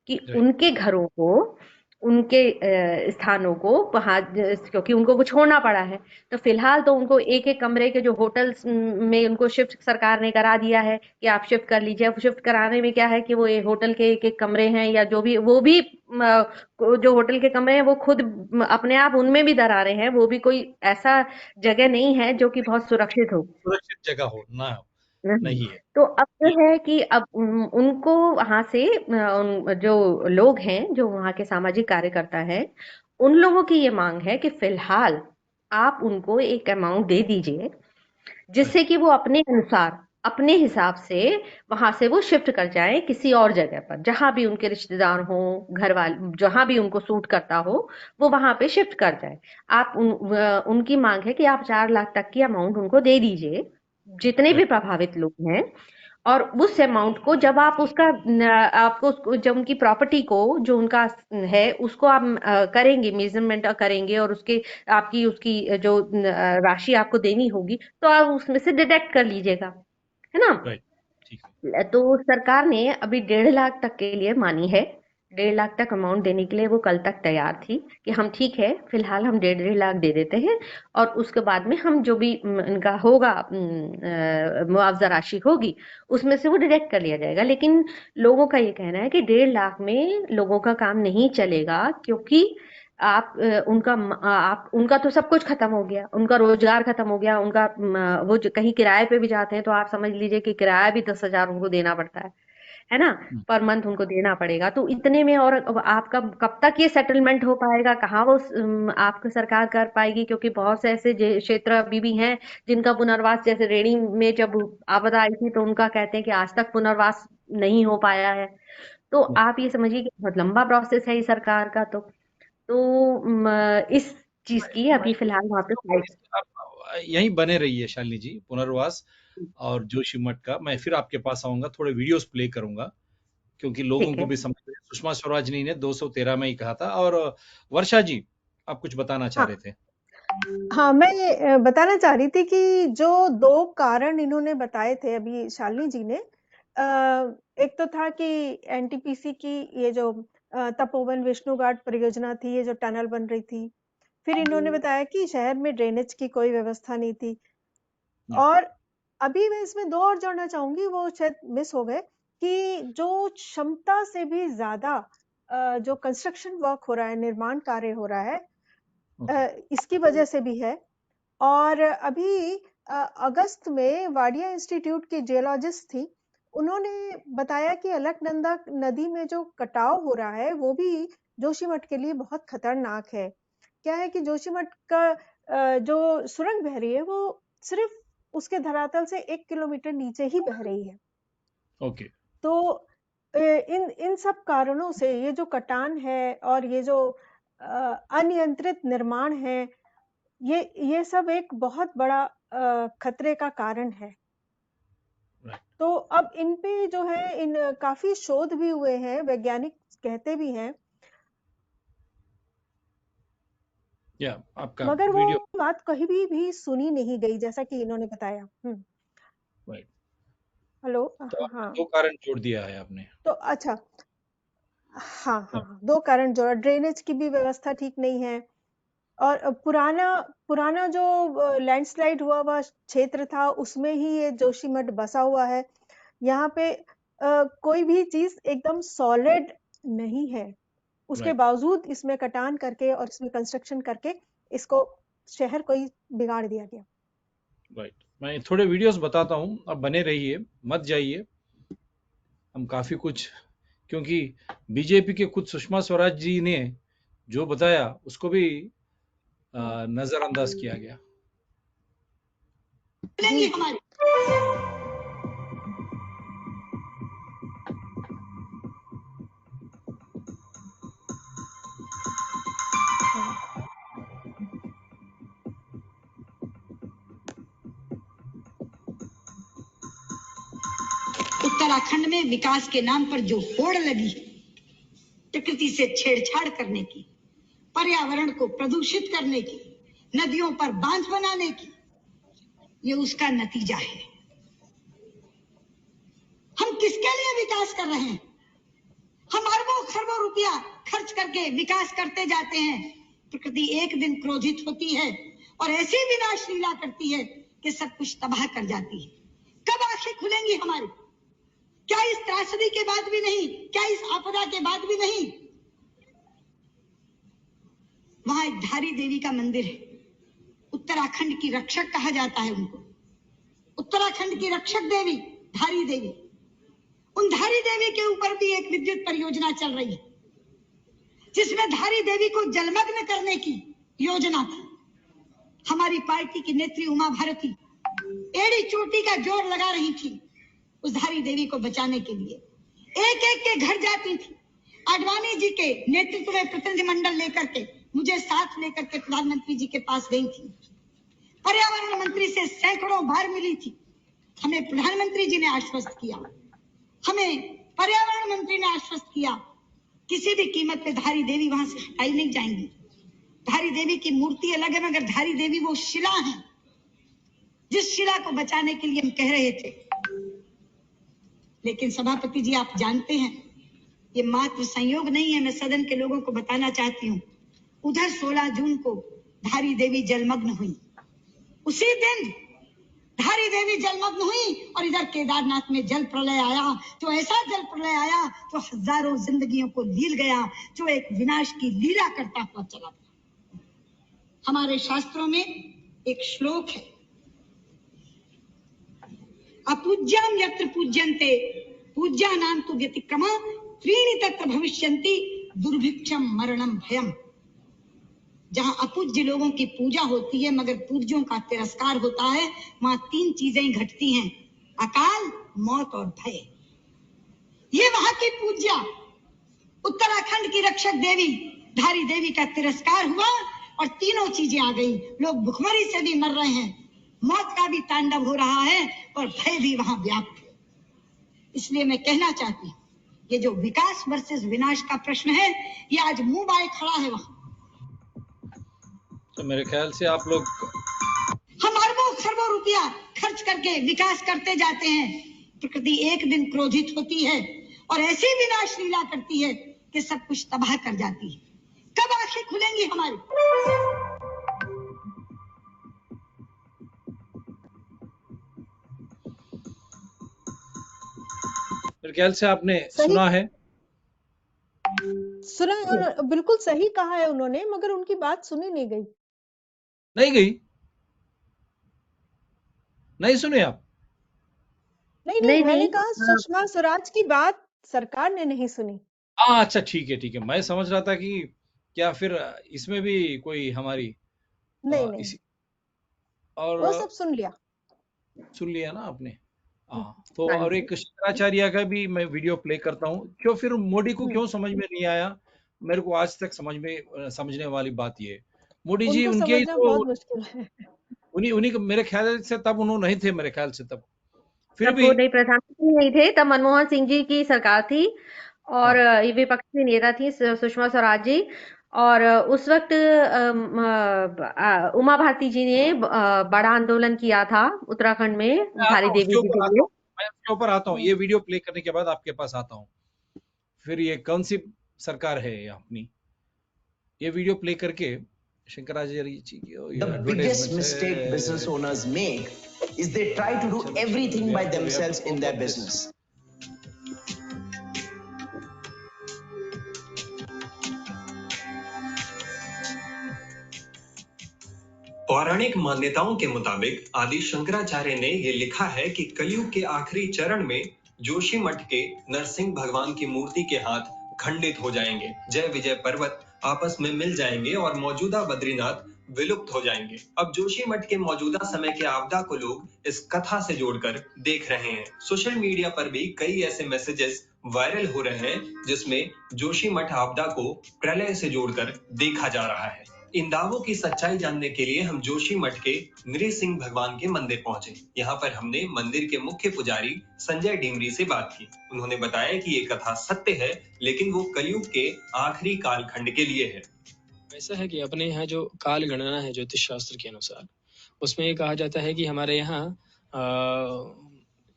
कि उनके घरों को, उनके स्थानों को वहां, क्योंकि उनको वो छोड़ना पड़ा है, तो फिलहाल तो उनको एक एक कमरे के, जो होटल्स में उनको शिफ्ट सरकार ने करा दिया है कि आप शिफ्ट कर लीजिए। अब शिफ्ट कराने में क्या है कि वो होटल के एक एक कमरे हैं, या जो भी, वो भी जो होटल के कमरे हैं वो खुद अपने आप उनमें भी दरारें हैं, वो भी कोई ऐसा जगह नहीं है जो कि बहुत सुरक्षित हो, सुरक्षित जगह हो ना, नहीं है। तो अब जो है कि अब उनको वहां से जो लोग हैं, जो वहां के सामाजिक कार्यकर्ता हैं, उन लोगों की ये मांग है कि फिलहाल आप उनको एक अमाउंट दे दीजिए, जिससे कि वो अपने अनुसार, अपने हिसाब से वहां से वो शिफ्ट कर जाए किसी और जगह पर, जहां भी उनके रिश्तेदार हो, घर वाले, जहां भी उनको सूट करता हो, वो वहां पे शिफ्ट कर जाए। आप उनकी मांग है कि आप 4 लाख तक की अमाउंट उनको दे दीजिए, जितने भी प्रभावित लोग हैं। और उस अमाउंट को जब आप जब उनकी प्रॉपर्टी को, जो उनका है, उसको आप करेंगे, मेजरमेंट करेंगे, और उसके आपकी उसकी जो राशि आपको देनी होगी, तो आप उसमें से डिडक्ट कर लीजिएगा, है ना। राइट, ठीक है। तो सरकार ने अभी 1.5 लाख तक के लिए मानी है, 1.5 लाख तक अमाउंट देने के लिए वो कल तक तैयार थी कि हम ठीक है, फिलहाल हम 1.5 लाख दे देते हैं, और उसके बाद में हम जो भी इनका होगा, मुआवजा राशि होगी, उसमें से वो डिडक्ट कर लिया जाएगा। लेकिन लोगों का ये कहना है कि 1.5 लाख में लोगों का काम नहीं चलेगा, क्योंकि आप उनका तो सब कुछ खत्म हो गया, उनका रोजगार खत्म हो गया, उनका वो जो कहीं किराए पे भी जाते हैं, तो आप समझ लीजिए कि किराया भी 10,000 उनको देना पड़ता है ना, पर मंथ उनको देना पड़ेगा। तो इतने में और आपका कब तक ये सेटलमेंट हो पाएगा, कहाँ वो आपका सरकार कर पाएगी, क्योंकि बहुत से ऐसे क्षेत्र अभी भी हैं जिनका पुनर्वास, जैसे रेणी में जब आपदा आई थी, तो उनका कहते हैं कि आज तक पुनर्वास नहीं हो पाया है। तो आप ये समझिए कि बहुत लंबा प्रोसेस है ये सरकार का। तो तो इस चीज की अभी फिलहाल वहां पे फाइट आप यहीं बने रहिए शालिनी जी। पुनर्वास और जोशीमठ का मैं फिर आपके पास आऊंगा, थोड़े वीडियोस प्ले करूंगा, क्योंकि लोगों ठीक को है। भी समझ में। सुषमा स्वराज जी ने 213 में ही कहा था। और वर्षा जी, आप कुछ बताना चाह हाँ रहे थे। हाँ, मैं ये बताना चाह रही थी कि जो 2 कारण इन्होंने बताए थे अभी शालिनी जी ने, एक तो था कि एनटीपीसी की ये जो तपोवन विष्णु घाट परियोजना थी, ये जो टनल बन रही थी। फिर इन्होंने बताया कि शहर में ड्रेनेज की कोई व्यवस्था नहीं थी। और अभी मैं इसमें 2 और जोड़ना चाहूँगी, वो शायद मिस हो गए, कि जो क्षमता से भी ज़्यादा जो कंस्ट्रक्शन वर्क हो रहा है, निर्माण कार्य हो रहा है, इसकी वजह से भी है। और अभी अगस्त में वाडिया इंस्टीट्यूट की जियोलॉजिस्ट थी, उन्होंने बताया कि अलकनंदा नदी में जो कटाव हो रहा है, वो भी जोशीमठ के लिए बहुत खतरनाक है। क्या है कि जोशीमठ का जो सुरंग बह रही है, वो सिर्फ उसके धरातल से 1 किलोमीटर नीचे ही बह रही है। ओके। तो इन इन सब कारणों से ये जो कटान है और ये जो अनियंत्रित निर्माण है, ये सब एक बहुत बड़ा खतरे का कारण है। तो अब इन पे जो है इन काफी शोध भी हुए हैं, वैज्ञानिक कहते भी हैं, या आपका मगर वो वीडियो। बात कहीं भी सुनी नहीं गई, जैसा कि इन्होंने बताया। राइट। हेलो। तो हाँ आपने 2 कारण जोड़ दिया है आपने। तो अच्छा, हाँ, 2 कारण जोड़ा, ड्रेनेज की भी व्यवस्था ठीक नहीं है, और पुराना पुराना जो लैंडस्लाइड हुआ क्षेत्र था, उसमें ही ये जोशीमठ बसा हुआ है। यहाँ पे कोई भी चीज एकदम सॉलिड नहीं है, उसके राइट। बावजूद इसमें कटान करके और इसमें कंस्ट्रक्शन करके इसको शहर को ही बिगाड़ दिया गया। राइट। मैं थोड़े वीडियोस बताता हूँ, आप बने रहिए, मत जाइए। हम काफी कुछ, क्योंकि बीजेपी के खुद सुषमा स्वराज जी ने जो बताया उसको भी नजरअंदाज किया गया। जी। उत्तराखंड में विकास के नाम पर जो होड़ लगी, प्रकृति से छेड़छाड़ करने की, पर्यावरण को प्रदूषित करने की, नदियों पर बांध बनाने की, ये उसका नतीजा है। हम किसके लिए विकास कर रहे हैं? हम अरबों खरबों रुपया खर्च करके विकास करते जाते हैं। प्रकृति एक दिन क्रोधित होती है और ऐसी विनाश लीला करती है कि सब कुछ तबाह कर जाती है। कब आंखें खुलेंगी हमारी? क्या इस त्रासदी के बाद भी नहीं? क्या इस आपदा के बाद भी नहीं? वहां एक धारी देवी का मंदिर है, उत्तराखंड की रक्षक कहा जाता है उनको। उत्तराखंड की रक्षक देवी धारी देवी, उन धारी देवी के ऊपर भी एक विद्युत परियोजना चल रही है, जिसमें धारी देवी को जलमग्न करने की योजना थी। हमारी पार्टी की नेत्री उमा भारती एड़ी चोटी का जोर लगा रही थी उस धारी देवी को बचाने के लिए। एक एक के घर जाती थी। आडवाणी जी के नेतृत्व में प्रतिनिधिमंडल लेकर के, मुझे साथ लेकर के प्रधानमंत्री जी के पास गई थी। पर्यावरण मंत्री से सैकड़ों बार मिली थी। हमें प्रधानमंत्री जी ने आश्वस्त किया, हमें पर्यावरण मंत्री ने आश्वस्त किया, किसी भी कीमत पे धारी देवी वहां से हटाई नहीं जाएंगी। धारी देवी की मूर्ति अलग है, मगर धारी देवी वो शिला है जिस शिला को बचाने के लिए हम कह रहे थे। लेकिन सभापति जी, आप जानते हैं, ये मात्र संयोग नहीं है। मैं सदन के लोगों को बताना चाहती हूँ, उधर 16 जून को धारी देवी जलमग्न हुई। उसी दिन धारी देवी जलमग्न हुई और इधर केदारनाथ में जल प्रलय आया। तो ऐसा जल प्रलय आया जो हजारों जिंदगियों को लील गया, जो एक विनाश की लीला करता हुआ चला गया। हमारे शास्त्रों में एक श्लोक है, अपूज्याम यत्र पूज्यन्ते पूज्यानां तु व्यतिक्रमा त्रीणि तत्र भविष्यन्ति दुर्भिक्षम मरणम भयम। जहां अपूज्य लोगों की पूजा होती है मगर पूज्यों का तिरस्कार होता है, वहां 3 चीजें घटती हैं, अकाल, मौत और भय। ये वहां की पूज्या उत्तराखंड की रक्षक देवी धारी देवी का तिरस्कार हुआ और तीनों चीजें आ गई। लोग भुखमरी से भी मर रहे हैं, मौत का भी तांडव हो रहा है और भय भी वहां व्याप्त है। इसलिए मैं कहना चाहती हूँ, ये जो विकास वर्सेस विनाश का प्रश्न है, ये आज मुंह बाए खड़ा है वहां। तो मेरे ख्याल से आप लोग हम अरबों खरबों रुपया खर्च करके विकास करते जाते हैं। प्रकृति एक दिन क्रोधित होती है और ऐसी विनाश लीला करती है कि सब कुछ तबाह कर जाती है। कब आंखें खुलेंगी हमारी? मेरे ख्याल से आपने सही सुना है। सुना है और बिल्कुल सही कहा है उन्होंने, मगर उनकी बात सुनी नहीं गई। नहीं गई? नहीं सुने आप? नहीं नहीं मैंने नहीं कहा सुषमा स्वराज की बात सरकार ने नहीं सुनी। अच्छा ठीक है। मैं समझ रहा था कि क्या फिर इसमें भी कोई हमारी नहीं नहीं, इसी वो और सब सुन लिया। सुन लिया ना आपने? हम्म, हाँ, तो हाँ और जी। एक शंकराचार्य का भी मैं वीडियो प्ले करता हूँ। क्यों फिर मोदी को हम्म, क्यों समझ में नहीं आया? मेरे को आज तक समझने वाली बात ये है। मोदी जी उनको उनके ही समझना तो बहुत मुश्किल है। उन्हीं उन्हीं के मेरे ख्याल से तब उन्होंने नहीं थे मेरे ख्याल से तब। फिर तब भी वो नहीं प्रधानमंत्री नहीं थे, तब मनमोहन सिंह जी की सरकार थी और हाँ, ये विपक्षी नेता थी सुषमा स्वराज जी। और उस वक्त उमा भारती जी ने बड़ा आंदोलन किया था उत्तराखंड में मैं आता धारी हूँ देवी उसके जी ऊपर के आता लिए। हूँ। मैं उसके ऊपर आता हूँ। हम्म, ये वीडियो प्ले करने के बाद आपके पास आता हूँ। फिर ये कौन सी सरकार है ये अपनी? ये वीडियो प्ले करके शंकराचार्य जी की ये The biggest advertisement mistake business है। owners make is they try to do चलो everything we by have to themselves go in for their this. business. पौराणिक मान्यताओं के मुताबिक आदि शंकराचार्य ने ये लिखा है कि कलयुग के आखिरी चरण में जोशीमठ के नरसिंह भगवान की मूर्ति के हाथ खंडित हो जाएंगे, जय विजय पर्वत आपस में मिल जाएंगे और मौजूदा बद्रीनाथ विलुप्त हो जाएंगे। अब जोशीमठ के मौजूदा समय के आपदा को लोग इस कथा से जोड़कर देख रहे हैं। सोशल मीडिया पर भी कई ऐसे मैसेजेस वायरल हो रहे हैं जिसमें जोशीमठ आपदा को प्रलय से जोड़कर देखा जा रहा है। इन दावों की सच्चाई जानने के लिए हम जोशीमठ के नृसिंह भगवान के मंदिर पहुंचे। यहाँ पर हमने मंदिर के मुख्य पुजारी संजय डिमरी से बात की। उन्होंने बताया कि ये कथा सत्य है, लेकिन वो कलयुग के आखिरी कालखंड के लिए है। ऐसा है कि अपने यहाँ जो काल गणना है ज्योतिष शास्त्र के अनुसार, उसमें ये कहा जाता है कि हमारे यहाँ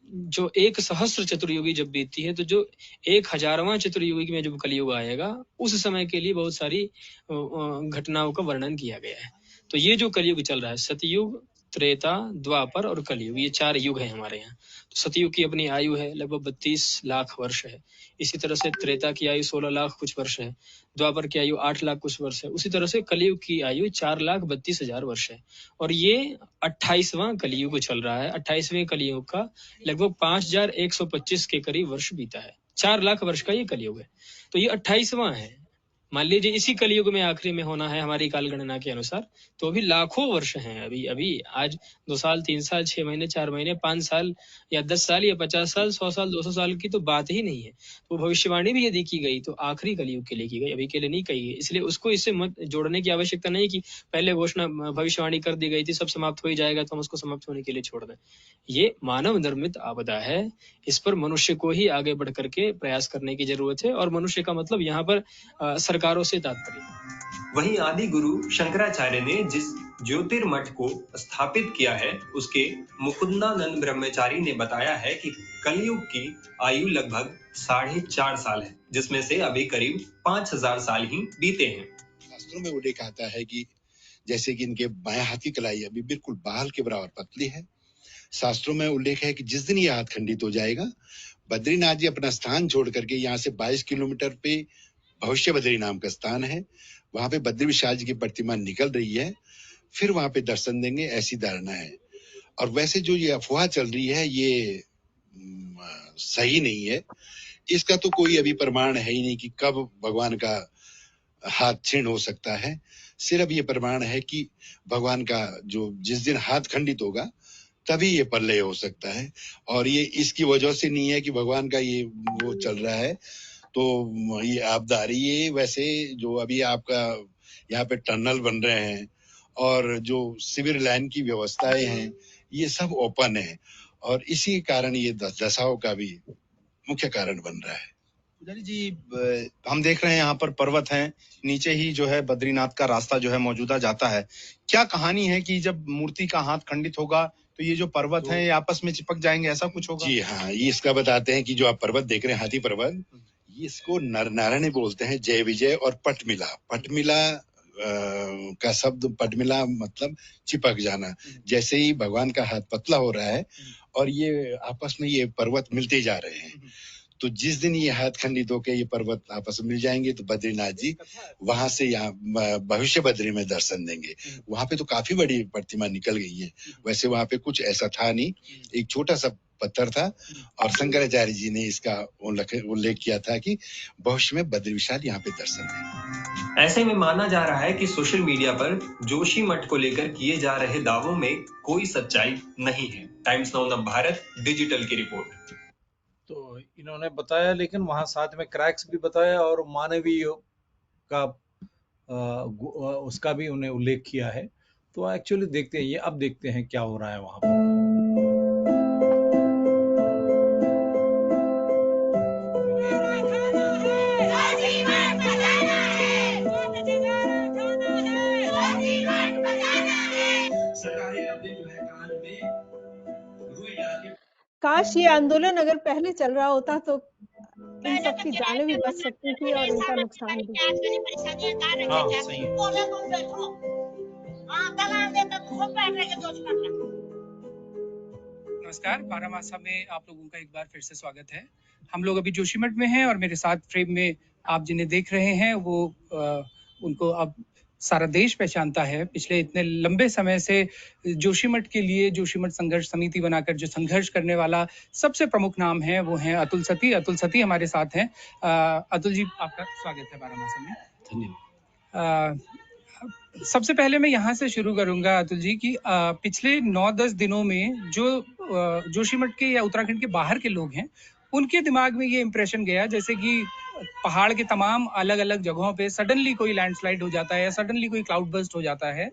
जो 1 सहस्र चतुर्युगी जब बीतती है, तो जो 1000वां चतुर्युगी में जब कलयुग आएगा, उस समय के लिए बहुत सारी घटनाओं का वर्णन किया गया है। तो ये जो कलयुग चल रहा है, सतयुग, त्रेता, द्वापर और कलयुग, ये 4 युग है हमारे यहाँ। तो सतयुग की अपनी आयु है लगभग 32 लाख वर्ष है। इसी तरह से त्रेता की आयु 16 लाख कुछ वर्ष है। द्वापर की आयु 8 लाख कुछ वर्ष है। उसी तरह से कलयुग की आयु 4,32,000 वर्ष है। और ये 28वां कलयुग चल रहा है। 28वें कलयुग का लगभग 5,125 के करीब वर्ष बीता है। 4 लाख वर्ष का ये कलयुग है। तो ये 28वां है। मान लीजिए इसी कलयुग में आखिरी में होना है हमारी काल गणना के अनुसार, तो अभी लाखों वर्ष हैं। अभी आज 2 साल, 3 साल, 6 महीने, 4 महीने, 5 साल या 10 साल या 50 साल, 100 साल, 200 साल की तो बात ही नहीं है। तो भविष्यवाणी भी यदि की गई तो आखिरी कलयुग के लिए की गई, अभी के लिए नहीं कही गई। इसलिए उसको इससे मत जोड़ने की आवश्यकता नहीं कि पहले घोषणा भविष्यवाणी कर दी गई थी, सब समाप्त हो ही जाएगा तो हम उसको समाप्त होने के लिए छोड़ दें। ये मानव निर्मित आपदा है। इस पर मनुष्य को ही आगे बढ़ करके प्रयास करने की जरूरत है। और मनुष्य का मतलब यहाँ पर सरकारों से तात्पर्य। वहीं आदि गुरु शंकराचार्य ने जिस ज्योतिर्मठ को स्थापित किया है, उसके मुकुंदानंद ब्रह्मचारी ने बताया है कि कलयुग की आयु लगभग 4.5 साल है, जिसमें से अभी करीब 5000 साल ही बीते हैं। शास्त्रों में उल्लेख आता है कि जैसे कि इनके बाएं हाथ की कलाई अभी बिल्कुल बाल के बराबर पतली है। शास्त्रों में उल्लेख है कि जिस दिन ये हाथ खंडित हो जाएगा, बद्रीनाथ जी अपना स्थान छोड़ करके यहाँ से 22 किलोमीटर पे भविष्य बद्री नाम का स्थान है, वहां पे बद्री विशाल जी की प्रतिमा निकल रही है, फिर वहां पे दर्शन देंगे, ऐसी धारणा है। और वैसे जो ये अफवाह चल रही है ये सही नहीं है। इसका तो कोई अभी प्रमाण है ही नहीं कि कब भगवान का हाथ क्षीण हो सकता है। सिर्फ ये प्रमाण है कि भगवान का जो जिस दिन हाथ खंडित होगा तभी ये प्रलय हो सकता है। और ये इसकी वजह से नहीं है कि भगवान का ये वो चल रहा है, तो ये आपदा आ रही है। वैसे जो अभी आपका यहाँ पे टनल बन रहे हैं और जो सिविल लाइन की व्यवस्थाएं हैं, ये सब ओपन है और इसी कारण ये दशाओं का भी मुख्य कारण बन रहा है। पुजारी जी, हम देख रहे हैं यहाँ पर पर्वत हैं, नीचे ही जो है बद्रीनाथ का रास्ता जो है मौजूदा जाता है। क्या कहानी है कि जब मूर्ति का हाथ खंडित होगा तो ये जो पर्वत हैं ये आपस में चिपक जाएंगे, ऐसा कुछ होगा? जी हाँ, ये इसका बताते हैं कि जो आप पर्वत देख रहे हैं, हाथी पर्वत, ये इसको नरनारायणी बोलते हैं, जय विजय और पटमिला। पटमिला का शब्द पटमिला मतलब चिपक जाना। जैसे ही भगवान का हाथ पतला हो रहा है और ये आपस में ये पर्वत मिलते जा रहे हैं, तो जिस दिन ये हाथ खंडित होकर ये पर्वत आपस में मिल जाएंगे तो बद्रीनाथ जी वहां से यहाँ भविष्य बद्री में दर्शन देंगे। वहां पे तो काफी बड़ी प्रतिमा निकल गई है। वैसे वहां पे कुछ ऐसा था नहीं, एक छोटा सा पत्थर था और शंकराचार्य जी ने इसका उल्लेख किया था कि भविष्य में बद्री विशाल यहाँ पे दर्शन देंगे। ऐसे में माना जा रहा है कि सोशल मीडिया पर जोशी मठ को लेकर किए जा रहे दावों में कोई सच्चाई नहीं है। टाइम्स नाउ भारत डिजिटल की रिपोर्ट। तो इन्होंने बताया, लेकिन वहां साथ में क्रैक्स भी बताया और मानवीय का उसका भी उन्हें उल्लेख किया है। तो एक्चुअली देखते हैं, ये अब देखते हैं क्या हो रहा है वहां पर। काश ये आंदोलन अगर पहले चल रहा होता तो इन सबकी जानें भी बच सकती थी और इनका नुकसान भी। हाँ, सही है। नमस्कार, बारामासा में आप लोगों का एक बार फिर से स्वागत है। हम लोग अभी जोशीमठ में हैं और मेरे साथ फ्रेम में आप जिन्हें देख रहे हैं वो उनको अब सारा देश पहचानता है। पिछले इतने लंबे समय से जोशीमठ के लिए जोशीमठ संघर्ष समिति बनाकर जो संघर्ष करने वाला सबसे प्रमुख नाम है वो है अतुल सती। अतुल सती हमारे साथ हैं। अतुल जी, आपका स्वागत है बारामासा में। धन्यवाद। सबसे पहले मैं यहाँ से शुरू करूंगा अतुल जी कि पिछले 9-10 दिनों में जो जोशीमठ के या उत्तराखंड के बाहर के लोग हैं उनके दिमाग में ये इंप्रेशन गया जैसे कि पहाड़ के तमाम अलग अलग जगहों पे सडनली कोई लैंडस्लाइड हो जाता है या सडनली कोई क्लाउड बर्स्ट हो जाता है।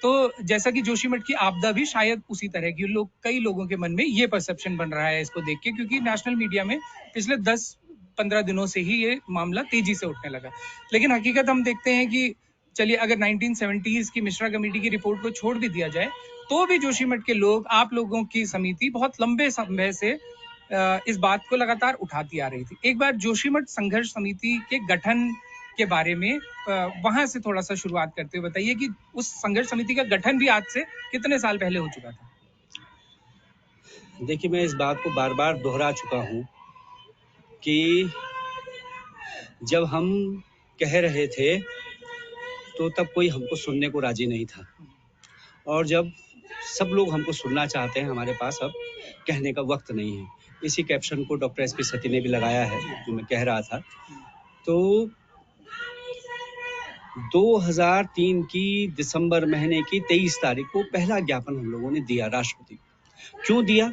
तो जैसा कि जोशीमठ की आपदा भी शायद उसी तरह की कई लोगों के मन में ये परसेप्शन बन रहा है इसको देख के, क्योंकि नेशनल मीडिया में पिछले 10-15 दिनों से ही ये मामला तेजी से उठने लगा। लेकिन हकीकत हम देखते हैं कि चलिए अगर 1970s की मिश्रा कमेटी की रिपोर्ट को छोड़ भी दिया जाए तो भी जोशीमठ के लोग, आप लोगों की समिति बहुत लंबे समय से इस बात को लगातार उठाती आ रही थी। एक बार जोशीमठ संघर्ष समिति के गठन के बारे में वहां से थोड़ा सा शुरुआत करते हुए बताइए कि उस संघर्ष समिति का गठन भी आज से कितने साल पहले हो चुका था? देखिए, मैं इस बात को बार बार दोहरा चुका हूं कि जब हम कह रहे थे तो तब कोई हमको सुनने को राजी नहीं था, और जब सब लोग हमको सुनना चाहते हैं हमारे पास अब कहने का वक्त नहीं है। इसी कैप्शन को डॉक्टर एस पी सती ने भी लगाया है जो मैं कह रहा था। तो 2003 की दिसंबर महीने की 23 तारीख को पहला ज्ञापन हम लोगों ने दिया राष्ट्रपति को। क्यों दिया?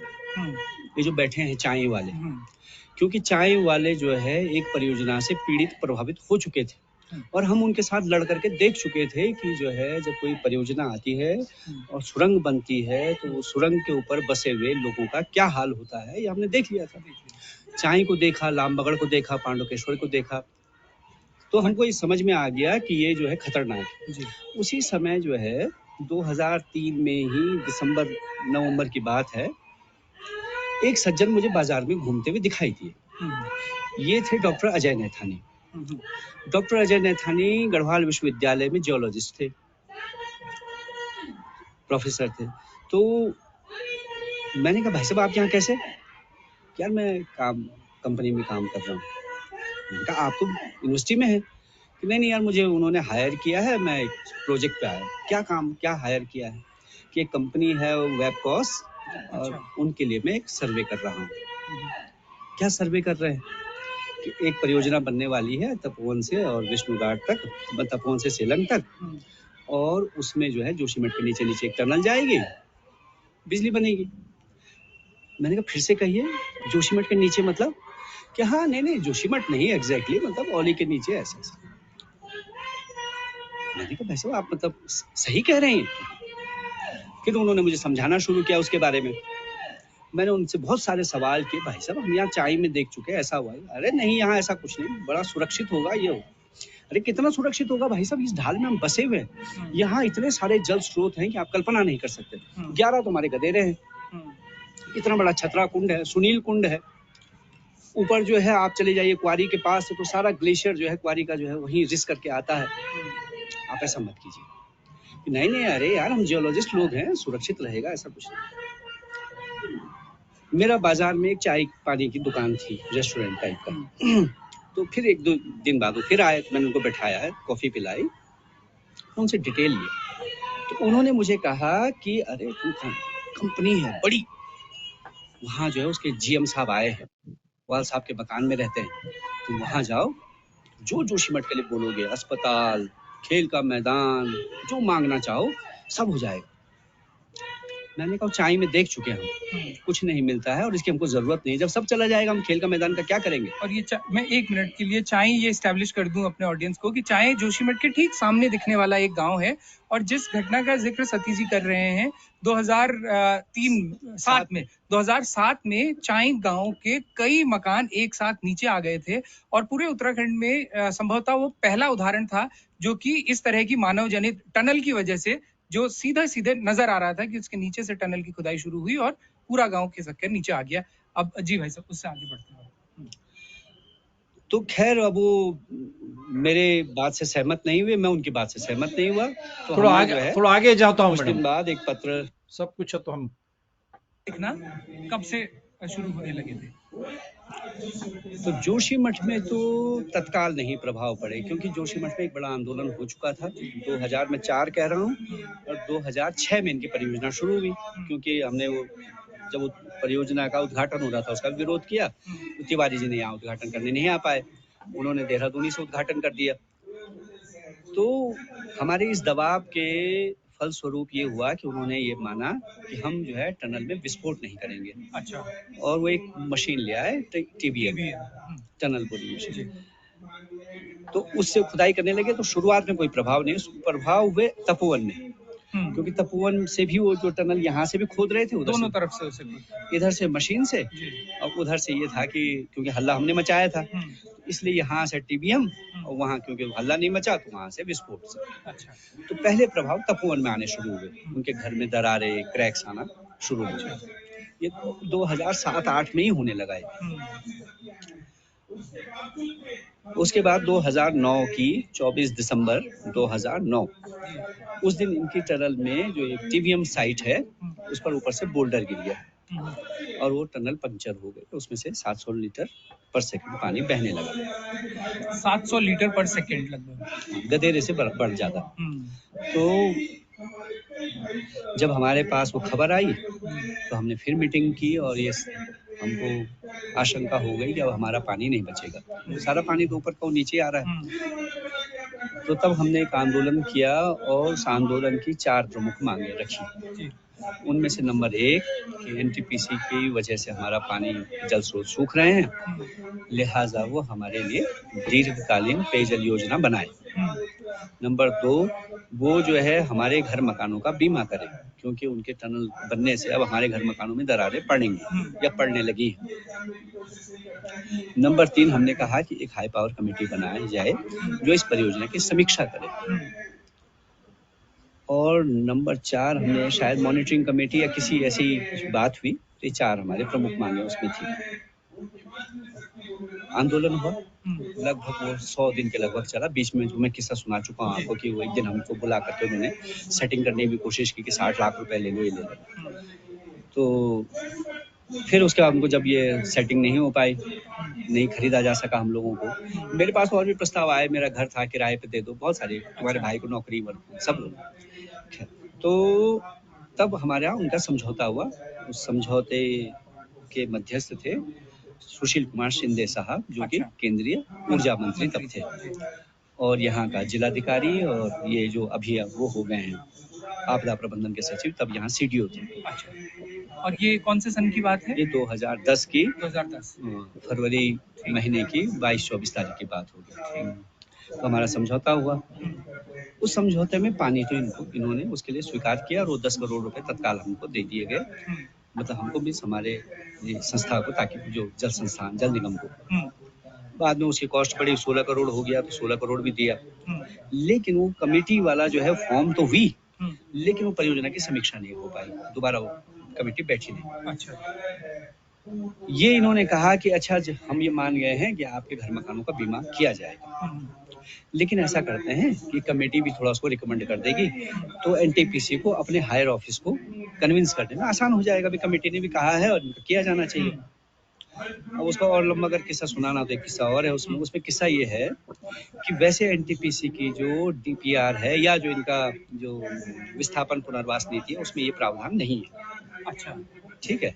ये जो बैठे हैं चाय वाले, क्योंकि चाय वाले जो है एक परियोजना से पीड़ित प्रभावित हो चुके थे और हम उनके साथ लड़ करके देख चुके थे कि जो है जब कोई परियोजना आती है और सुरंग बनती है तो सुरंग के ऊपर बसे हुए लोगों का क्या हाल होता है, ये हमने देख लिया था। चाय को देखा, लामबगड़ को देखा, पांडुकेश्वर को देखा, तो हमको ये समझ में आ गया कि ये जो है खतरनाक है। उसी समय जो है 2003 में ही दिसंबर-नवंबर की बात है, एक सज्जन मुझे बाजार में घूमते हुए दिखाई दिए। ये थे डॉक्टर अजय नैथानी। डॉक्टर अजय नैथानी गढ़वाल विश्वविद्यालय में जियोलॉजिस्ट थे, प्रोफेसर थे। तो मैंने कहा भाई साहब आप यहाँ कैसे? यार मैं कंपनी में काम कर रहा हूँ। मैंने कहा आप तो यूनिवर्सिटी में है? कि नहीं यार मुझे उन्होंने हायर किया है, मैं एक प्रोजेक्ट पे आया। क्या हायर किया है? कि एक कंपनी है वेबकॉस और उनके लिए मैं एक सर्वे कर रहा हूँ। क्या सर्वे कर रहे हैं? कि एक परियोजना बनने वाली है तपोवन से और विष्णुघाट तक, तपोवन से सेलंग तक, और उसमें जो है जोशीमठ के नीचे नीचे एक टनल जाएगी, बिजली बनेगी। मैंने कहा फिर से कहिए, जोशीमठ के नीचे मतलब? कि हाँ नहीं जोशीमठ नहीं एग्जैक्टली, मतलब औली के नीचे ऐसा ऐसा। मैंने कहा भाई साहब आप मतलब सही कह रहे हैं। फिर उन्होंने मुझे समझाना शुरू किया उसके बारे में। मैंने उनसे बहुत सारे सवाल किए, भाई साहब हम यहाँ चाय में देख चुके हैं ऐसा हुआ है। अरे नहीं यहाँ ऐसा कुछ नहीं, बड़ा सुरक्षित होगा ये होगा। अरे कितना सुरक्षित होगा भाई साहब, इस ढाल में हम बसे हुए हैं, यहाँ इतने सारे जल स्रोत हैं कि आप कल्पना नहीं कर सकते। 11 तो हमारे गदेरे हैं, इतना बड़ा छतरा कुंड है, सुनील कुंड है। ऊपर जो है आप चले जाइए क्वारी के पास तो सारा ग्लेशियर जो है क्वारी का जो है वहीं रिस करके आता है। आप ऐसा मत कीजिए। नहीं अरे यार हम जियोलॉजिस्ट लोग हैं, सुरक्षित रहेगा, ऐसा कुछ नहीं। मेरा बाजार में एक चाय पानी की दुकान थी, रेस्टोरेंट टाइप का। तो फिर 1-2 दिन बाद वो फिर आए, तो मैंने उनको बैठाया है, कॉफी पिलाई, उनसे डिटेल लिया। तो उन्होंने मुझे कहा कि अरे कंपनी है बड़ी, वहाँ जो है उसके जीएम साहब आए हैं, वाल साहब के मकान में रहते हैं, तुम वहाँ जाओ, जो जोशीमठ के लिए बोलोगे, अस्पताल, खेल का मैदान, जो मांगना चाहो सब हो जाएगा। मैंने कहा चाय में देख चुके हैं हम, कुछ नहीं मिलता है और इसकी हमको जरूरत नहीं। जब सब चला जाएगा हम खेल का मैदान का क्या करेंगे। और ये मैं 1 मिनट के लिए चाय ये एस्टैब्लिश कर दूं अपने ऑडियंस को कि चाय जोशीमठ के ठीक सामने दिखने वाला एक गांव है, और जिस घटना का जिक्र सतीश जी कर रहे हैं 2007 में चाय गांव के कई मकान एक साथ नीचे आ गए थे, और पूरे उत्तराखंड में संभवतः वो पहला उदाहरण था जो कि इस तरह की मानव जनित टनल की वजह से, जो सीधे नजर आ रहा था कि उसके नीचे से टनल की खुदाई शुरू हुई और पूरा गांव खिसक कर नीचे आ गया। अब जी भाई साहब उससे आगे बढ़ते हैं। तो खैर अब वो मेरे बात से सहमत नहीं हुए, मैं उनकी बात से सहमत नहीं हुआ। तो थोड़ा आगे जाता हूँ। कुछ दिन बाद एक पत्र, सब कुछ तो हम देखना कब से शुरू होने लगे थे। तो जोशीमठ में तो तत्काल नहीं प्रभाव पड़े, क्योंकि जोशीमठ में एक बड़ा आंदोलन हो चुका था। 2004 कह रहा हूँ, और 2006 में इनकी परियोजना शुरू हुई, क्योंकि हमने वो जब परियोजना का उद्घाटन हो रहा था उसका विरोध किया, तो तिवारी जी ने यहाँ उद्घाटन करने नहीं आ पाए, उन्होंने देहरादून से उद्घाटन कर दिया। तो हमारे इस दबाव के फलस्वरूप ये हुआ कि उन्होंने ये माना कि हम जो है टनल में विस्फोट नहीं करेंगे। अच्छा। और वो एक मशीन ले आए, टीबीएम टनल बोली मशीन, तो उससे खुदाई करने लगे। तो शुरुआत में कोई प्रभाव नहीं, प्रभाव हुए तपोवन में, क्योंकि तपोवन से भी वो जो टनल यहाँ से भी खोद रहे थे, उधर दोनों तरफ से उसे, इधर से मशीन से, और उधर से ये था कि क्योंकि हल्ला हमने मचाया था, इसलिए यहाँ से टीबीएम, और वहाँ क्योंकि हल्ला नहीं मचा तो वहाँ से विस्फोट से। अच्छा। तो पहले प्रभाव तपोवन में आने शुरू हुए, उनके घर में दरारें, क्रैक्स आना शुरू हुए। ये 2007-8 में ही होने लगा है। उसके बाद 2009 की 24 दिसंबर 2009 उस दिन इनकी टनल में जो एक टीबीएम साइट है उस पर ऊपर से बोल्डर गिर गया और वो टनल पंक्चर हो गई। उसमें से 700 लीटर पर सेकंड पानी बहने लगा। 700 लीटर पर सेकंड लगभग, गदेरे से बढ़ जाता। तो जब हमारे पास वो खबर आई तो हमने फिर मीटिंग की और ये हमको आशंका हो गई कि अब हमारा पानी नहीं बचेगा, सारा पानी तो ऊपर का नीचे आ रहा है। तो तब हमने एक आंदोलन किया और उस आंदोलन की 4 प्रमुख मांगे रखी। उनमें से नंबर 1 कि एनटीपीसी की वजह से हमारा पानी जल स्रोत सूख रहे हैं, लिहाजा वो हमारे लिए दीर्घकालीन पेयजल योजना बनाए। नंबर 2 वो जो है हमारे घर मकानों का बीमा करे, क्योंकि उनके टनल बनने से अब हमारे घर मकानों में दरारें पड़ेंगी या पड़ने लगी हैं। नंबर 3 हमने कहा कि एक हाई पावर कमेटी बनाई जाए जो इस परियोजना की समीक्षा करे। और नंबर 4 हमने शायद मॉनिटरिंग कमेटी या किसी ऐसी बात हुई, तो ये 4 हमारे प्रमुख मांगे उसमें थी। आंदोलन हुआ लगभग वो 100 दिन के लगभग चला। बीच में जो मैं किस्सा सुना चुका हूँ आपको कि वो एक दिन हमको बुला करके उन्होंने सेटिंग करने की भी कोशिश की कि 60 लाख रुपए ले लो, ये ले लो। तो फिर उसके बाद हमको जब ये सेटिंग नहीं हो पाई, नहीं खरीदा जा सका हम लोगों को, मेरे पास और भी प्रस्ताव आए, मेरा घर था किराए पे दे दो, बहुत सारे, तुम्हारे भाई को नौकरी सब लोग। तो तब हमारे यहाँ उनका समझौता हुआ। उस समझौते के मध्यस्थ थे सुशील कुमार शिंदे साहब, जो कि केंद्रीय ऊर्जा मंत्री तब थे, और यहाँ का जिलाधिकारी, और ये जो अभी वो हो गए हैं आपदा प्रबंधन के सचिव, तब यहाँ सीडीओ थे। और ये कौन से सन की बात है? ये 2010 की 2010 फरवरी महीने की 22-24 तारीख की बात होगी। तो हमारा समझौता हुआ। उस समझौते में पानी तो इन्होंने उसके लिए स्वीकार किया और वो 10 करोड़ रुपए तत्काल हमको दे दिए गए, मतलब हमको भी हमारे ये संस्था को, ताकि जो जल संस्थान जल निगम को। बाद में उसकी कॉस्ट पड़ी 16 करोड़ हो गया, तो 16 करोड़ भी दिया। लेकिन वो कमेटी वाला जो है फॉर्म तो हुई, लेकिन वो परियोजना की समीक्षा नहीं हो पाई, दोबारा वो कमेटी बैठी नहीं। अच्छा। ये इन्होंने कहा कि अच्छा हम ये मान गए हैं कि आपके घर मकानों का बीमा किया जाएगा, लेकिन ऐसा करते हैं कि कमेटी भी थोड़ा उसको रिकमेंड कर देगी, तो एनटीपीसी को अपने हायर ऑफिस को कन्विंस करने में आसान हो जाएगा। भी कमेटी ने भी कहा है और किया जाना चाहिए। अब उसका और लंबा अगर किस्सा सुनाना तो एक किस्सा और है उसमें किस्सा ये है कि वैसे एनटीपीसी की जो डीपीआर है या जो इनका जो विस्थापन पुनर्वास नीति है, उसमें ये प्रावधान नहीं है। अच्छा, ठीक है।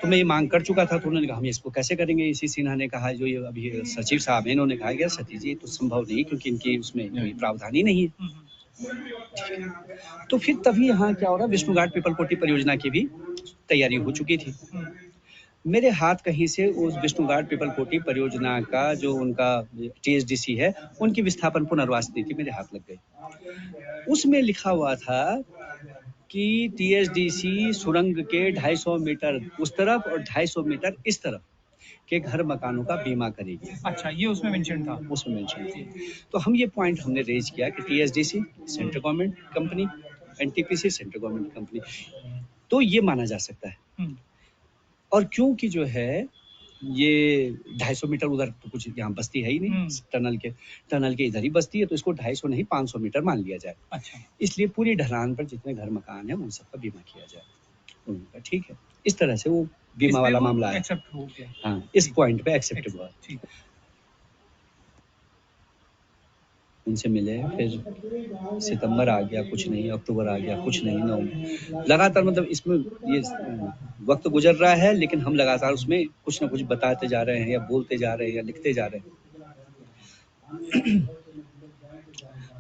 तो मैं ये मांग कर चुका था, तो उन्होंने कहा हम इसको कैसे करेंगे। इसी सिन्हा ने कहा, जो ये अभी सचिव साहब हैं, इन्होंने कहा कि सतीश जी तो संभव नहीं, क्योंकि इनकी उसमें कोई प्रावधान ही नहीं है। तो फिर तभी यहाँ क्या हो रहा, विष्णु घाट पीपलकोटी परियोजना की भी तैयारी हो चुकी थी। मेरे हाथ कहीं से उस विष्णु घाट पीपलकोटी परियोजना का जो उनका टीएसडीसी है, उनकी विस्थापन पुनर्वास नीति मेरे हाथ लग गई। उसमें लिखा हुआ था कि टीएसडीसी सुरंग के 250 मीटर उस तरफ और 250 मीटर इस तरफ के घर मकानों का बीमा करेगी। अच्छा, ये उसमें मेंशन था। उसमें मेंशन थी। तो हम ये पॉइंट हमने रेज किया कि TSDC central government company, NTPC central government company, तो ये माना जा सकता है। और क्योंकि जो है ये 250 मीटर उधर तो कुछ यहाँ बस्ती है ही नहीं, टनल के इधर ही बस्ती है, तो इसको 250 नहीं 500 मीटर मान लिया जाए। अच्छा, इसलिए पूरी ढलान पर जितने घर मकान है उन सबका बीमा किया जाए। उनका ठीक है, इस तरह से वो बीमा वाला मामला है। एक्सेप्ट हो गया। हाँ, इस पॉइंट पे एक्सेप्ट हुआ। उनसे मिले, फिर सितंबर आ गया, कुछ नहीं, अक्टूबर आ गया, कुछ नहीं, नवंबर, लगातार मतलब इसमें ये वक्त गुजर रहा है, लेकिन हम लगातार उसमें कुछ ना कुछ बताते जा रहे हैं या बोलते जा रहे हैं या लिखते जा रहे हैं।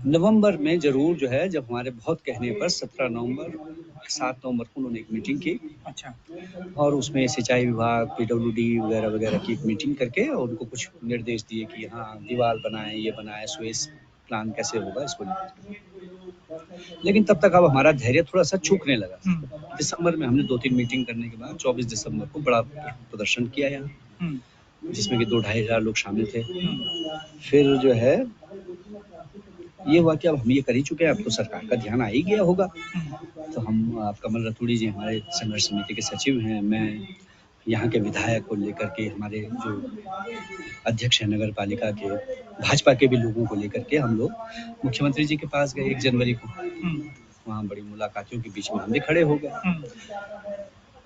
नवंबर में जरूर जो है, जब हमारे बहुत कहने पर 17 नवंबर 7 नवंबर को उन्होंने एक मीटिंग की। अच्छा, और उसमें सिंचाई विभाग, पीडब्ल्यूडी वगैरह वगैरह की एक मीटिंग करके और उनको कुछ निर्देश दिए कि हाँ दीवार बनाएं, ये बनाएं, स्वेस प्लान कैसे होगा इसको। लेकिन तब तक अब हमारा धैर्य थोड़ा सा चूकने लगा। दिसंबर में हमने 2-3 मीटिंग करने के बाद 24 दिसंबर को बड़ा प्रदर्शन किया यहाँ, जिसमें कि 2-2.5 हजार लोग शामिल थे। फिर जो है ये हुआ कि अब हम ये कर ही चुके हैं, अब तो सरकार का ध्यान आ ही गया होगा। तो हम, आप कमल रतूड़ी जी हमारे संघर्ष समिति के सचिव हैं, मैं यहाँ के विधायक को लेकर के, हमारे जो अध्यक्ष हैं नगर पालिका के, भाजपा के भी लोगों को लेकर के हम लोग मुख्यमंत्री जी के पास गए 1 जनवरी को। वहाँ बड़ी मुलाकातियों के बीच में हम भी खड़े हो गए।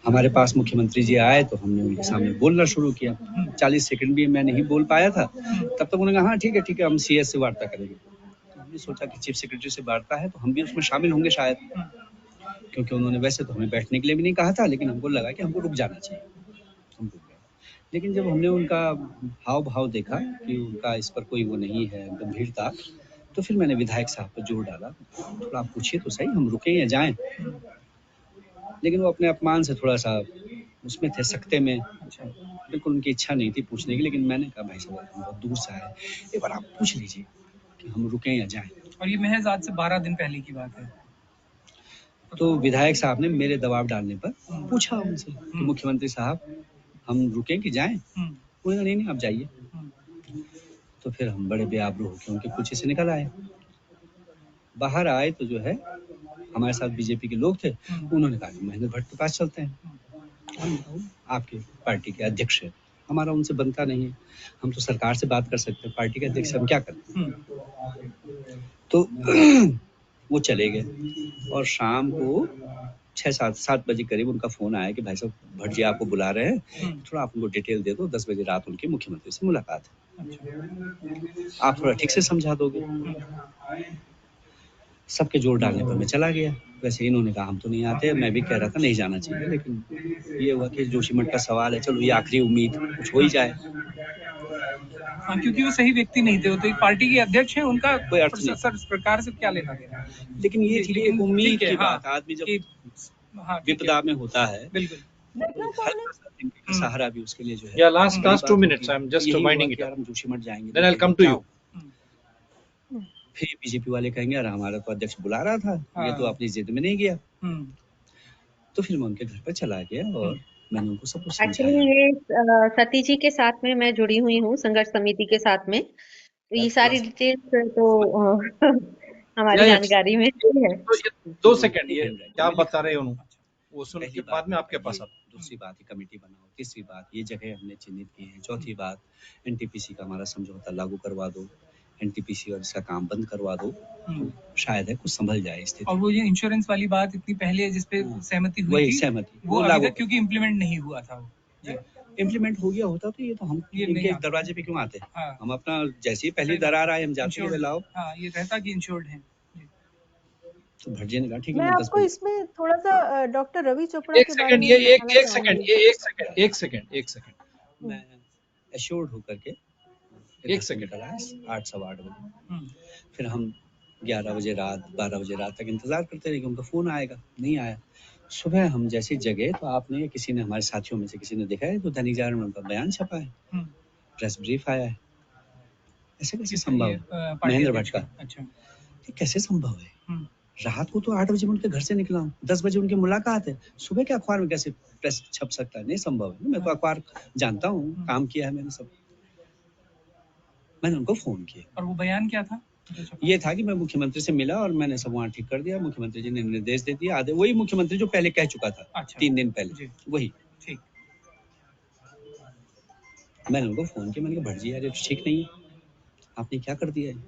हमारे पास मुख्यमंत्री जी आए तो हमने उनके सामने बोलना शुरू किया। 40 सेकंड भी मैं नहीं बोल पाया था, तब तक उन्होंने कहा हाँ ठीक है हम सीएस से वार्ता करेंगे। हमने सोचा कि चीफ सेक्रेटरी से वार्ता है तो हम भी उसमें शामिल होंगे शायद, क्योंकि उन्होंने वैसे तो हमें बैठने के लिए भी नहीं कहा था, लेकिन हमको लगा कि हमको रुक जाना चाहिए। हम रुक गए। लेकिन जब हमने उनका हाव भाव देखा कि उनका इस पर कोई वो नहीं है, गंभीरता, तो फिर मैंने विधायक साहब पर जोर डाला, थोड़ा आप पूछिए तो सही, हम रुके या जाएं। लेकिन वो अपने अपमान से थोड़ा सा उसमें थे, सख्ते में। बिल्कुल उनकी इच्छा नहीं थी पूछने की, लेकिन मैंने कहा भाई साहब हम बहुत दूर से आए, एक बार आप पूछ लीजिए कि हम रुकें या जाएं। और ये महज आज से 12 दिन पहले की बात है। तो विधायक साहब ने मेरे दबाव डालने पर पूछा उनसे कि मुख्यमंत्री साहब हम रुकें कि जाएं? उन्होंने कहा नहीं आप जाइए। तो फिर हम बड़े बेआबरू होकर उनके पीछे से निकल आए। बाहर आए तो जो है हमारे साथ बीजेपी के लोग थे, उन्होंने कहा महेंद्र भट्ट के पास चलते हैं, हम आपके पार्टी के अध्यक्ष है, हमारा उनसे बनता नहीं है, हम तो सरकार से बात कर सकते हैं, पार्टी के अध्यक्ष हम क्या करें। तो वो चले गए और शाम को 6-7 बजे करीब उनका फोन आया कि भाई साहब भट्ट जी आपको बुला रहे हैं, थोड़ा आप उनको डिटेल दे दो, 10 बजे रात उनके मुख्यमंत्री से मुलाकात है, आप थोड़ा ठीक से समझा दोगे। सबके जोर डालने पर मैं चला गया। वैसे इन्होंने कहा हम तो नहीं आते, मैं भी कह रहा था नहीं जाना चाहिए, लेकिन ये हुआ कि जोशीमठ का सवाल है, चलो ये आखिरी उम्मीद, कुछ हो ही जाए। हाँ, क्योंकि वो सही व्यक्ति नहीं थे, वो तो एक पार्टी के अध्यक्ष हैं, उनका कोई अर्थ नहीं, सरकार से क्या लेना देना। लेकिन ये थी एक उम्मीद की बात, आदमी जब हाँ, ठीक है। विपदा में होता है बिल्कुल। तो हल्का सा इनके का सहारा भी उसके लिए जो है Yeah, last बड़ी 2 बात minutes. होती है। I'm just यही हुआ winding it कि यार up. हम जोशीमठ जाएंगे Then I'll देखेंगे come to क्या you. होगा। फिर बीजेपी वाले कहेंगे यार हमारा तो अध्यक्ष बुला रहा था, ये तो हाँ। अपनी जिद में नहीं गया। हम्म। तो फिर मैं उनके घर पर चला गया और मैंने उनको सब कुछ एक्चुअली समझाया। ये सती जी के साथ में मैं जुड़ी हुई हूँ संघर्ष समिति के साथ में, तो ये सारी डिटेल्स तो हमारी Yeah, yeah. जानकारी में ही है। ये 2 सेकंड, ये क्या बता रहे हो उन्होंने, वो सुन के बाद में आपके पास आता। दूसरी बात है कमेटी बनाओ, तीसरी बात ये जगह हमने चिन्हित की है, चौथी बात एनटीपीसी का हमारा समझौता लागू करवा दो, एनटीपीसी और इसका काम बंद करवा दो, तो शायद है कुछ संभल जाए स्थिति। और वो ये इंश्योरेंस वाली बात इतनी पहले है जिसपे सहमति हुई वही थी, सहमति वो अभी लागू तक क्योंकि इम्प्लीमेंट नहीं हुआ था वो। जी। इम्प्लीमेंट हो गया होता तो ये तो हम ये इनके नहीं आता। दरवाजे पे क्यों आते? हाँ। हम अपना जैसे ही पहली दरार आए हम जाते हैं लाओ। हाँ, ये रहता कि इंश्योर्ड है। तो भटजी ने कहा ठीक है मैं मैं 10 आपको मिनट इसमें थोड़ा सा डॉक्टर रवि चोपड़ा एक के बारे सेकंड, में ये बताना एक चाहूंगी। सेकंड। मैं एश्योर्ड होकर के एक सेकंड 8 सवा 8 बजे फिर हम 11 बजे रात 12 बजे रात तक इंतजार करते रहे कि उनका फोन आएगा, नहीं आया। सुबह हम जैसे जगह तो आपने या किसी ने हमारे साथियों में से किसी ने देखा है तो दैनिक जागरण में उनका बयान छपा है, प्रेस ब्रीफ आया है। ऐसे कैसे संभव है? महेंद्र भट्ट का। अच्छा, ये कैसे संभव है? रात को तो 8 बजे मैं उनके घर से निकला हूँ, 10 बजे उनकी मुलाकात है, सुबह के अखबार में कैसे प्रेस छप सकता है? नहीं संभव है। मैं तो अखबार जानता हूँ, काम किया है मैंने सब। मैंने उनको फोन किया। और वो बयान क्या था? ये था कि मैं मुख्यमंत्री से मिला और मैंने सब वहाँ ठीक कर दिया। मुख्यमंत्री जी ने निर्देश दे दिया, आधे वही मुख्यमंत्री जो पहले कह चुका था। अच्छा। 3 दिन पहले वही। ठीक। मैंने उनको फोन किया, मैंने कहा भट जी यार ये ठीक नहीं है, आपने क्या कर दिया है?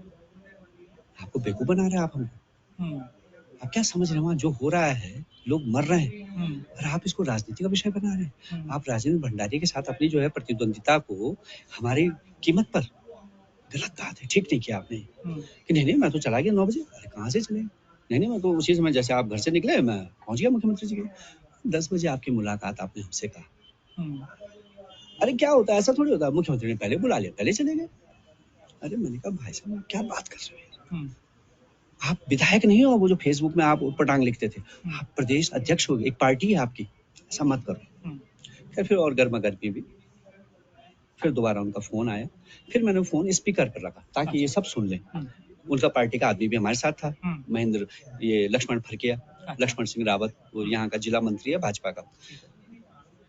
आपको बेवकूफ बना रहे हैं आप हमको। आप क्या समझ रहे हैं वहाँ जो हो रहा है, लोग मर रहे हैं और आप इसको राजनीति का विषय बना रहे हैं। आप राजेंद्र भंडारी के साथ अपनी जो है प्रतिद्वंदिता को हमारी कीमत पर, गलत बात है, ठीक नहीं किया आपने। कि नहीं मैं तो चला गया 9 बजे। अरे कहाँ से चले? नहीं मैं तो उसी समय जैसे आप घर से निकले मैं पहुंच गया मुख्यमंत्री जी के। 10 बजे आपकी मुलाकात आपने हमसे कहा। अरे क्या होता है, ऐसा थोड़ी होता है। मुख्यमंत्री ने पहले बुला लिया, पहले चले गए। अरे मैंने कहा भाई साहब क्या बात कर रहे हैं? आप विधायक नहीं हो, वो जो फेसबुक में आप पटांग लिखते थे, आप प्रदेश अध्यक्ष हो, एक पार्टी है आपकी, ऐसा मत करो। फिर और गर्मा गर्मी भी। फिर दोबारा उनका फोन आया, फिर मैंने फोन स्पीकर पर रखा ताकि ये सब सुन लें। उनका पार्टी का आदमी भी हमारे साथ था, महेंद्र ये लक्ष्मण फरकिया, लक्ष्मण सिंह रावत, वो यहाँ का जिला मंत्री है भाजपा का।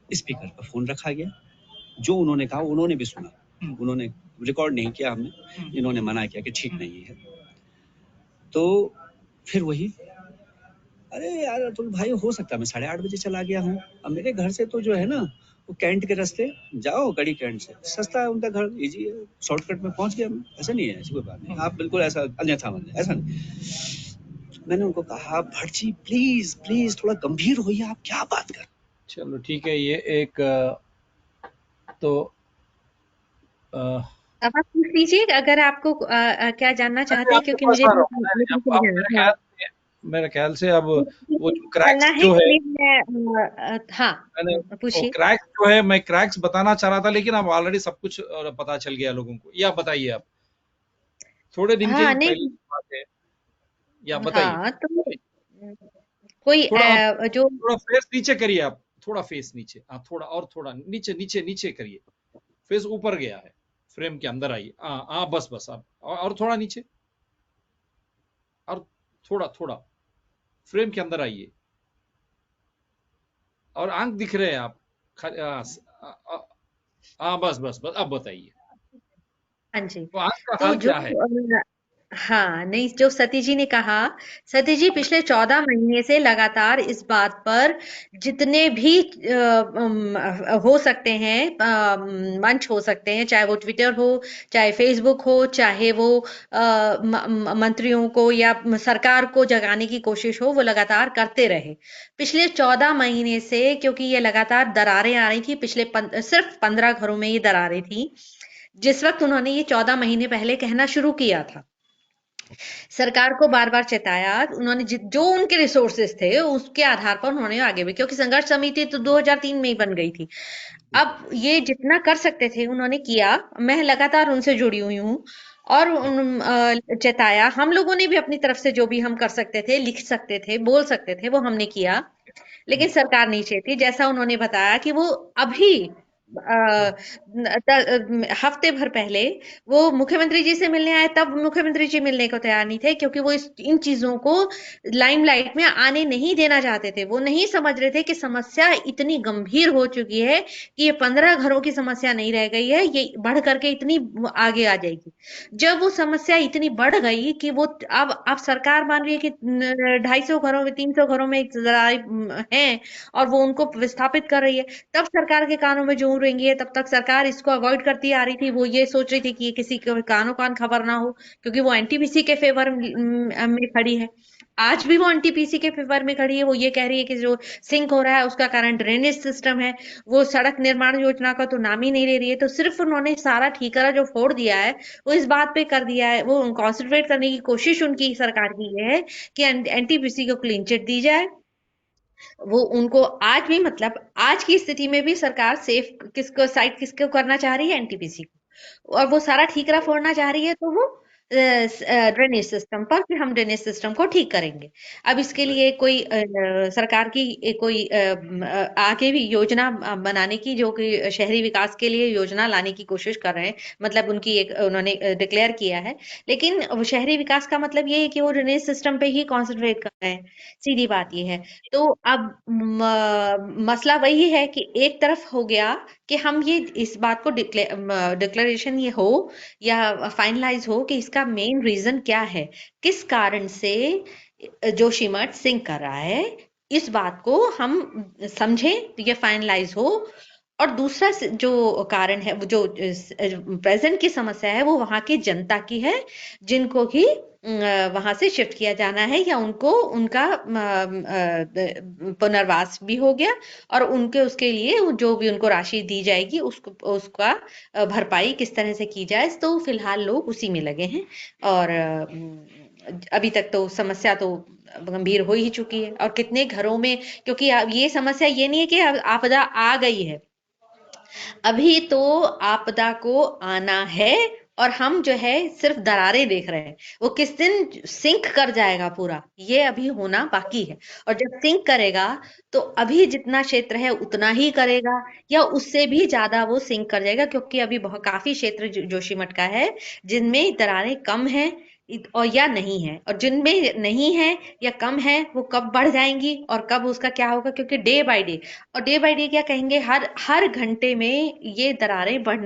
स्पीकर पर फोन रखा गया, जो उन्होंने कहा उन्होंने भी सुना, उन्होंने रिकॉर्ड नहीं किया, हमने इन्होंने मना किया कि ठीक नहीं है। तो फिर वही, अरे यार तो भाई हो सकता है मैं 8:30 बजे चला गया हूँ। अब मेरे घर से तो जो है ना वो कैंट के रास्ते जाओ, गड़ी कैंट से सस्ता है उनका घर, इजी है, शॉर्टकट में पहुंच गया मैं। ऐसा नहीं है, ऐसी कोई बात नहीं, आप बिल्कुल ऐसा अन्यथा मान ऐसा नहीं। मैंने उनको कहा भट्ट जी प्लीज प्लीज थोड़ा गंभीर होइए, आप क्या बात कर। चलो ठीक है, ये एक तो अब आप पूछ लीजिए अगर आपको क्या जानना चाहते हैं, क्योंकि मुझे मेरे ख्याल से अब वो जो क्रैक्स जो है, हाँ पूछिए। क्रैक्स जो है, मैं क्रैक्स बताना चाह रहा था लेकिन अब ऑलरेडी सब कुछ पता चल गया लोगों को। या बताइए आप, थोड़े दिन के पहले बात है, या बताइए। हाँ, तो कोई जो थोड़ा फेस नीचे करिए आप, थोड़ा फेस नीचे, हाँ थोड़ा और थोड़ा नीचे नीचे नीचे करिए, फेस ऊपर गया है, फ्रेम के अंदर आइए। हाँ बस आप और थोड़ा नीचे, और थोड़ा फ्रेम के अंदर आइए, और आंख दिख रहे हैं आप। हाँ बस अब बताइए। हाँ जी, तो आंख का तो हाल जो क्या है? हाँ नहीं, जो सती जी ने कहा, सती जी पिछले 14 महीने से लगातार इस बात पर जितने भी हो सकते हैं मंच हो सकते हैं, चाहे वो ट्विटर हो, चाहे फेसबुक हो, चाहे वो मंत्रियों को या सरकार को जगाने की कोशिश हो, वो लगातार करते रहे पिछले 14 महीने से। क्योंकि ये लगातार दरारें आ रही थी, पिछले सिर्फ 15 घरों में ये दरारें थी जिस वक्त उन्होंने ये 14 महीने पहले कहना शुरू किया था। सरकार को बार बार चेताया, उन्होंने जो उनके रिसोर्सेस थे उसके आधार पर उन्होंने आगे भी, क्योंकि संघर्ष समिति तो 2003 में ही बन गई थी। अब ये जितना कर सकते थे उन्होंने किया। मैं लगातार उनसे जुड़ी हुई हूँ और जताया। हम लोगों ने भी अपनी तरफ से जो भी हम कर सकते थे, लिख सकते थे, बोल सकते थे, वो हमने किया। लेकिन सरकार नहीं चाहती। जैसा उन्होंने बताया कि वो अभी हफ्ते भर पहले वो मुख्यमंत्री जी से मिलने आए, तब मुख्यमंत्री जी मिलने को तैयार नहीं थे, क्योंकि वो इन चीजों को लाइमलाइट में आने नहीं देना चाहते थे। वो नहीं समझ रहे थे कि समस्या इतनी गंभीर हो चुकी है कि ये 15 घरों की समस्या नहीं रह गई है, ये बढ़ करके इतनी आगे आ जाएगी। जब वो समस्या इतनी बढ़ गई कि वो अब सरकार मान रही है कि 250 घरों में, 300 घरों में हैं, और वो उनको विस्थापित कर रही है, तब सरकार के कानों में जूं रेंगी है। तब तक सरकार इसको अवॉइड करती आ रही थी। वो ये सोच रही थी कि ये किसी के कानों कान खबर ना हो, क्योंकि वो एनटीपीसी के फेवर में खड़ी है। आज भी वो एनटीपीसी के फेवर में खड़ी है। वो ये कह रही है कि जो सिंक हो रहा है उसका कारण ड्रेनेज सिस्टम है। वो सड़क निर्माण योजना का तो नाम ही नहीं ले रही है। तो सिर्फ उन्होंने सारा ठीकरा जो फोड़ दिया है वो इस बात पे कर दिया है। वो कॉन्सेंट्रेट करने की कोशिश उनकी सरकार की ये है कि एनटीपीसी को क्लीन चिट दी जाए। वो उनको आज भी, मतलब आज की स्थिति में भी सरकार सेफ किसको साइड किसको करना चाह रही है? एनटीपीसी को। और वो सारा ठीकरा फोड़ना चाह रही है, तो वो ड्रेनेज सिस्टम पर, फिर हम ड्रेनेज सिस्टम को ठीक करेंगे। अब इसके लिए कोई सरकार की कोई आगे भी योजना बनाने की, जो कि शहरी विकास के लिए योजना लाने की कोशिश कर रहे हैं। मतलब उनकी एक उन्होंने डिक्लेयर किया है। लेकिन वो शहरी विकास का मतलब ये है कि वो ड्रेनेज सिस्टम पे ही कॉन्सेंट्रेट कर रहे हैं। सीधी बात ये है। तो अब मसला वही है कि एक तरफ हो गया कि हम ये इस बात को डिक्लेरेशन ये हो या फाइनलाइज हो कि इसका मेन रीजन क्या है, किस कारण से जोशीमठ सिंक कर रहा है, इस बात को हम समझें, ये फाइनलाइज हो। और दूसरा जो कारण है, वो जो प्रेजेंट की समस्या है, वो वहां की जनता की है, जिनको कि वहां से शिफ्ट किया जाना है, या उनको उनका पुनर्वास भी हो गया, और उनके उसके लिए जो भी उनको राशि दी जाएगी उसका भरपाई किस तरह से की जाए। तो फिलहाल लोग उसी में लगे हैं। और अभी तक तो समस्या तो गंभीर हो ही चुकी है। और कितने घरों में, क्योंकि ये समस्या ये नहीं है कि आपदा आ गई है, अभी तो आपदा को आना है, और हम जो है सिर्फ दरारें देख रहे हैं। वो किस दिन सिंक कर जाएगा पूरा, ये अभी होना बाकी है। और जब सिंक करेगा तो अभी जितना क्षेत्र है उतना ही करेगा, या उससे भी ज्यादा वो सिंक कर जाएगा, क्योंकि अभी बहुत काफी क्षेत्र जोशीमठ का है जिनमें दरारें कम है और या नहीं है। और जिनमें नहीं है या कम है, वो कब बढ़ जाएंगी और कब उसका क्या होगा, क्योंकि डे बाय डे, और डे बाय डे क्या कहेंगे, हर घंटे में ये दरारें बढ़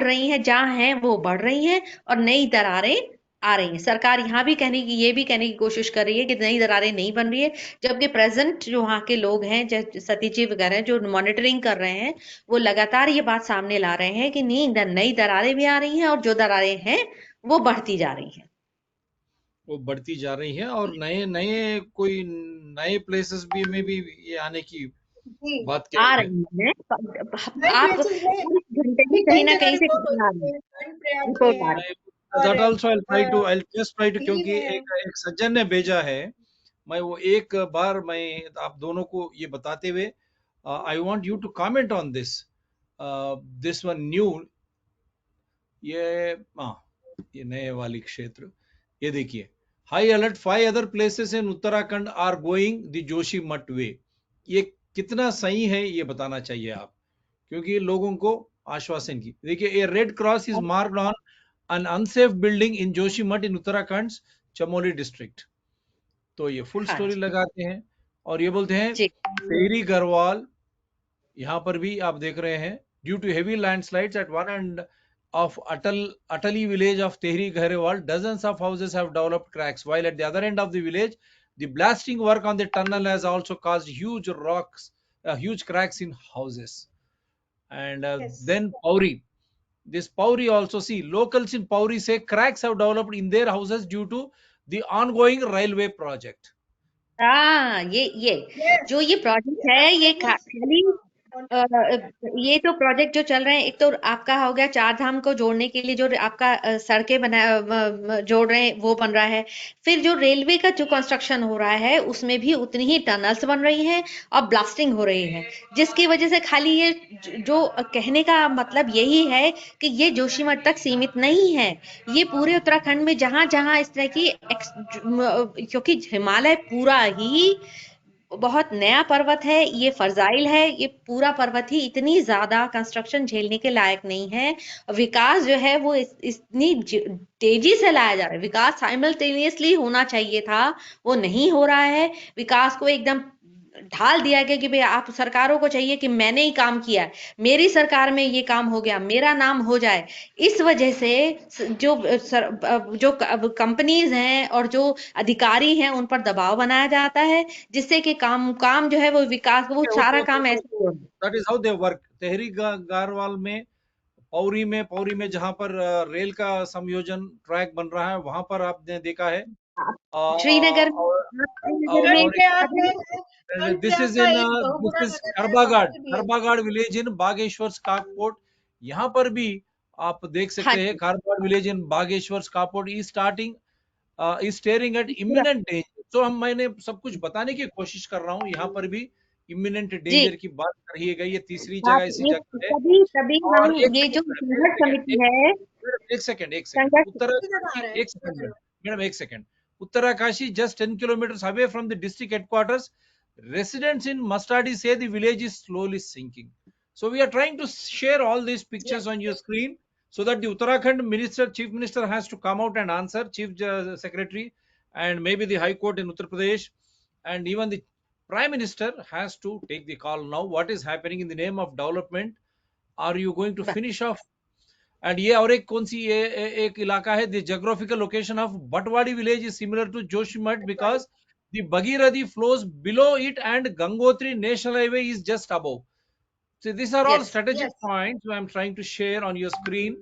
रही हैं। जहां हैं वो बढ़ रही हैं, और नई दरारें आ रही हैं। सरकार यहाँ भी ये भी कहने की कोशिश कर रही है कि नई दरारें नहीं बन रही है, जबकि प्रेजेंट जो वहाँ के लोग हैं, जैसे सतीश जी वगैरह जो मॉनिटरिंग कर रहे हैं, वो लगातार ये बात सामने ला रहे हैं कि नई दरारें भी आ रही हैं, और जो दरारें हैं वो बढ़ती जा रही हैं। वो बढ़ती जा रही है, और नए प्लेसेस भी में भी ये आने की बात आ कह रही है। नए आप प्लेसेस में घंटे में कहीं ना कहीं से रिपोर्ट आ होती रही है, कर्णप्रयाग रिपोर्ट में आ रही दैट और also I'll just try to, Delhi क्योंकि में है। एक सज्जन ने भेजा है, मैं वो एक बार मैं आप दोनों को ये बताते हुए I want you to comment on this one new, ये नए वाली क्षेत्र, ये देखिए, high alert, 5 other places in Uttarakhand are going the Joshimath way. ये कितना सही है ये बताना चाहिए आप, क्योंकि लोगों को आश्वासन की। देखिए, a red cross is marked on an unsafe building in Joshimath in Uttarakhnd's Chamoli district। तो ये फुल हाँ स्टोरी जी लगाते हैं और ये बोलते हैं जी। टेहरी गढ़वाल, यहाँ पर भी आप देख रहे हैं, due to heavy landslides at one end of Atali village of Tehri Gharewal, dozens of houses have developed cracks, while at the other end of the village, the blasting work on the tunnel has also caused huge cracks in houses. And Yes. then Pauri, this Pauri also, see, locals in Pauri say cracks have developed in their houses due to the ongoing railway project. हाँ, ये Yes. जो ये project है, ये खाली ये तो project जो चल रहे हैं, एक तो आपका हो गया चार धाम को जोड़ने के लिए जो आपका सड़कें जोड़ रहे हैं वो बन रहा है। फिर जो रेलवे का जो कंस्ट्रक्शन हो रहा है उसमें भी उतनी ही टनल्स बन रही हैं और ब्लास्टिंग हो रही है, जिसकी वजह से खाली ये जो कहने का मतलब यही है कि ये जोशीमठ तक सीमित नहीं है, ये पूरे उत्तराखंड में जहां जहां इस तरह की क्योंकि हिमालय पूरा ही बहुत नया पर्वत है, ये फर्जाइल है, ये पूरा पर्वत ही इतनी ज्यादा कंस्ट्रक्शन झेलने के लायक नहीं है। विकास जो है वो इतनी तेजी से लाया जा रहा है, विकास साइमल्टेनियसली होना चाहिए था, वो नहीं हो रहा है। विकास को एकदम ढाल दिया गया कि भाई आप सरकारों को चाहिए कि मैंने ही काम किया है, मेरी सरकार में ये काम हो गया, मेरा नाम हो जाए। इस वजह से जो कंपनीज हैं और जो अधिकारी हैं उन पर दबाव बनाया जाता है, जिससे कि काम जो है वो विकास वो सारा काम ऐसे ही हो। That is how they work. Tehri Garhwal में पौरी में जहां पर रेल का संयोजन ट्रैक बन रहा है, वहां पर आपने देखा है। श्रीनगर और this is in this is Kharbagad village in Bageshwar स्काकपोर्ट। यहाँ पर भी आप देख सकते हैं खरबागाड़ विलेज इन बागेश्वर स्काकपोर्ट is starting is staring at imminent danger. तो मैंने सब कुछ बताने की कोशिश कर रहा हूँ, यहाँ पर भी इमिनेंट डेंजर की बात करी गई है। तीसरी जगह ऐसी जगह है। तभी हम ये जो संघर्ष समिति है, एक सेकंड मैडम, एक second. Uttarakashi, just 10 kilometers away from the district headquarters, residents in Mastadi say the village is slowly sinking. So we are trying to share all these pictures on your screen so that the Uttarakhand Chief Minister has to come out and answer, Chief Secretary, and maybe the High Court in Uttar Pradesh, and even the Prime Minister has to take the call now. What is happening in the name of development? Are you going to finish off? And ये और एक कौन सी एक इलाका है, the geographical location of Batwari village is similar to Joshimath because the Bhagirathi flows below it and Gangotri national highway is just above. So these are all strategic points I am trying to share on your screen.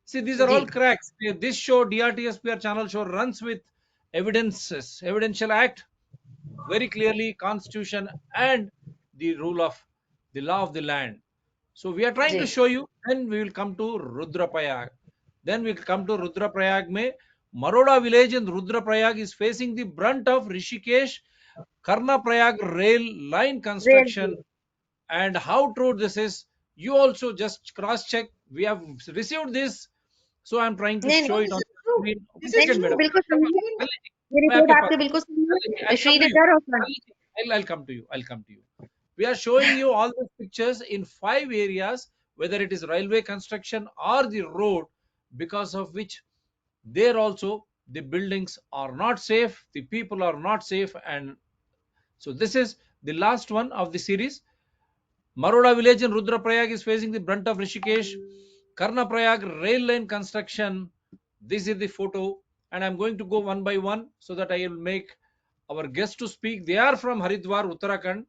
See, these are all cracks. This show, DRTSPR channel show, runs with evidences, evidential act, very clearly constitution and the rule of the law of the land. So we are trying to show you. Then we will come to Rudraprayag. Then we will come to Rudraprayag. Mein Maroda village in Rudraprayag is facing the brunt of Rishikesh Karnaprayag rail line construction. And how true this is, you also just cross check. We have received this, so I am trying to show it on screen. I'll come to you. We are showing you all the pictures in 5 areas, whether it is railway construction or the road, because of which there also the buildings are not safe, the people are not safe. And so this is the last one of the series. Maroda village in Rudraprayag is facing the brunt of Rishikesh Karnaprayag rail line construction. This is the photo, and I'm going to go one by one so that I will make our guests to speak. They are from Haridwar, Uttarakhand.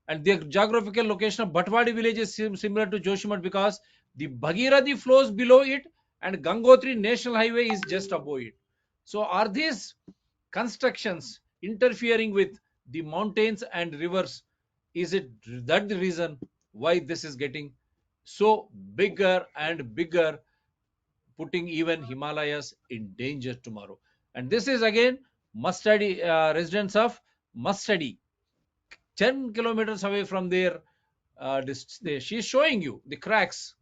And the geographical location of Bhatwadi village is similar to Joshimath because the Bhagirathi flows below it and Gangotri National Highway is just above it. So are these constructions interfering with the mountains and rivers? Is it that the reason why this is getting so bigger and bigger, putting even Himalayas in danger tomorrow? And this is again Mastadi, residents of Mastadi. 10 kilometers away from there, she is showing you the cracks.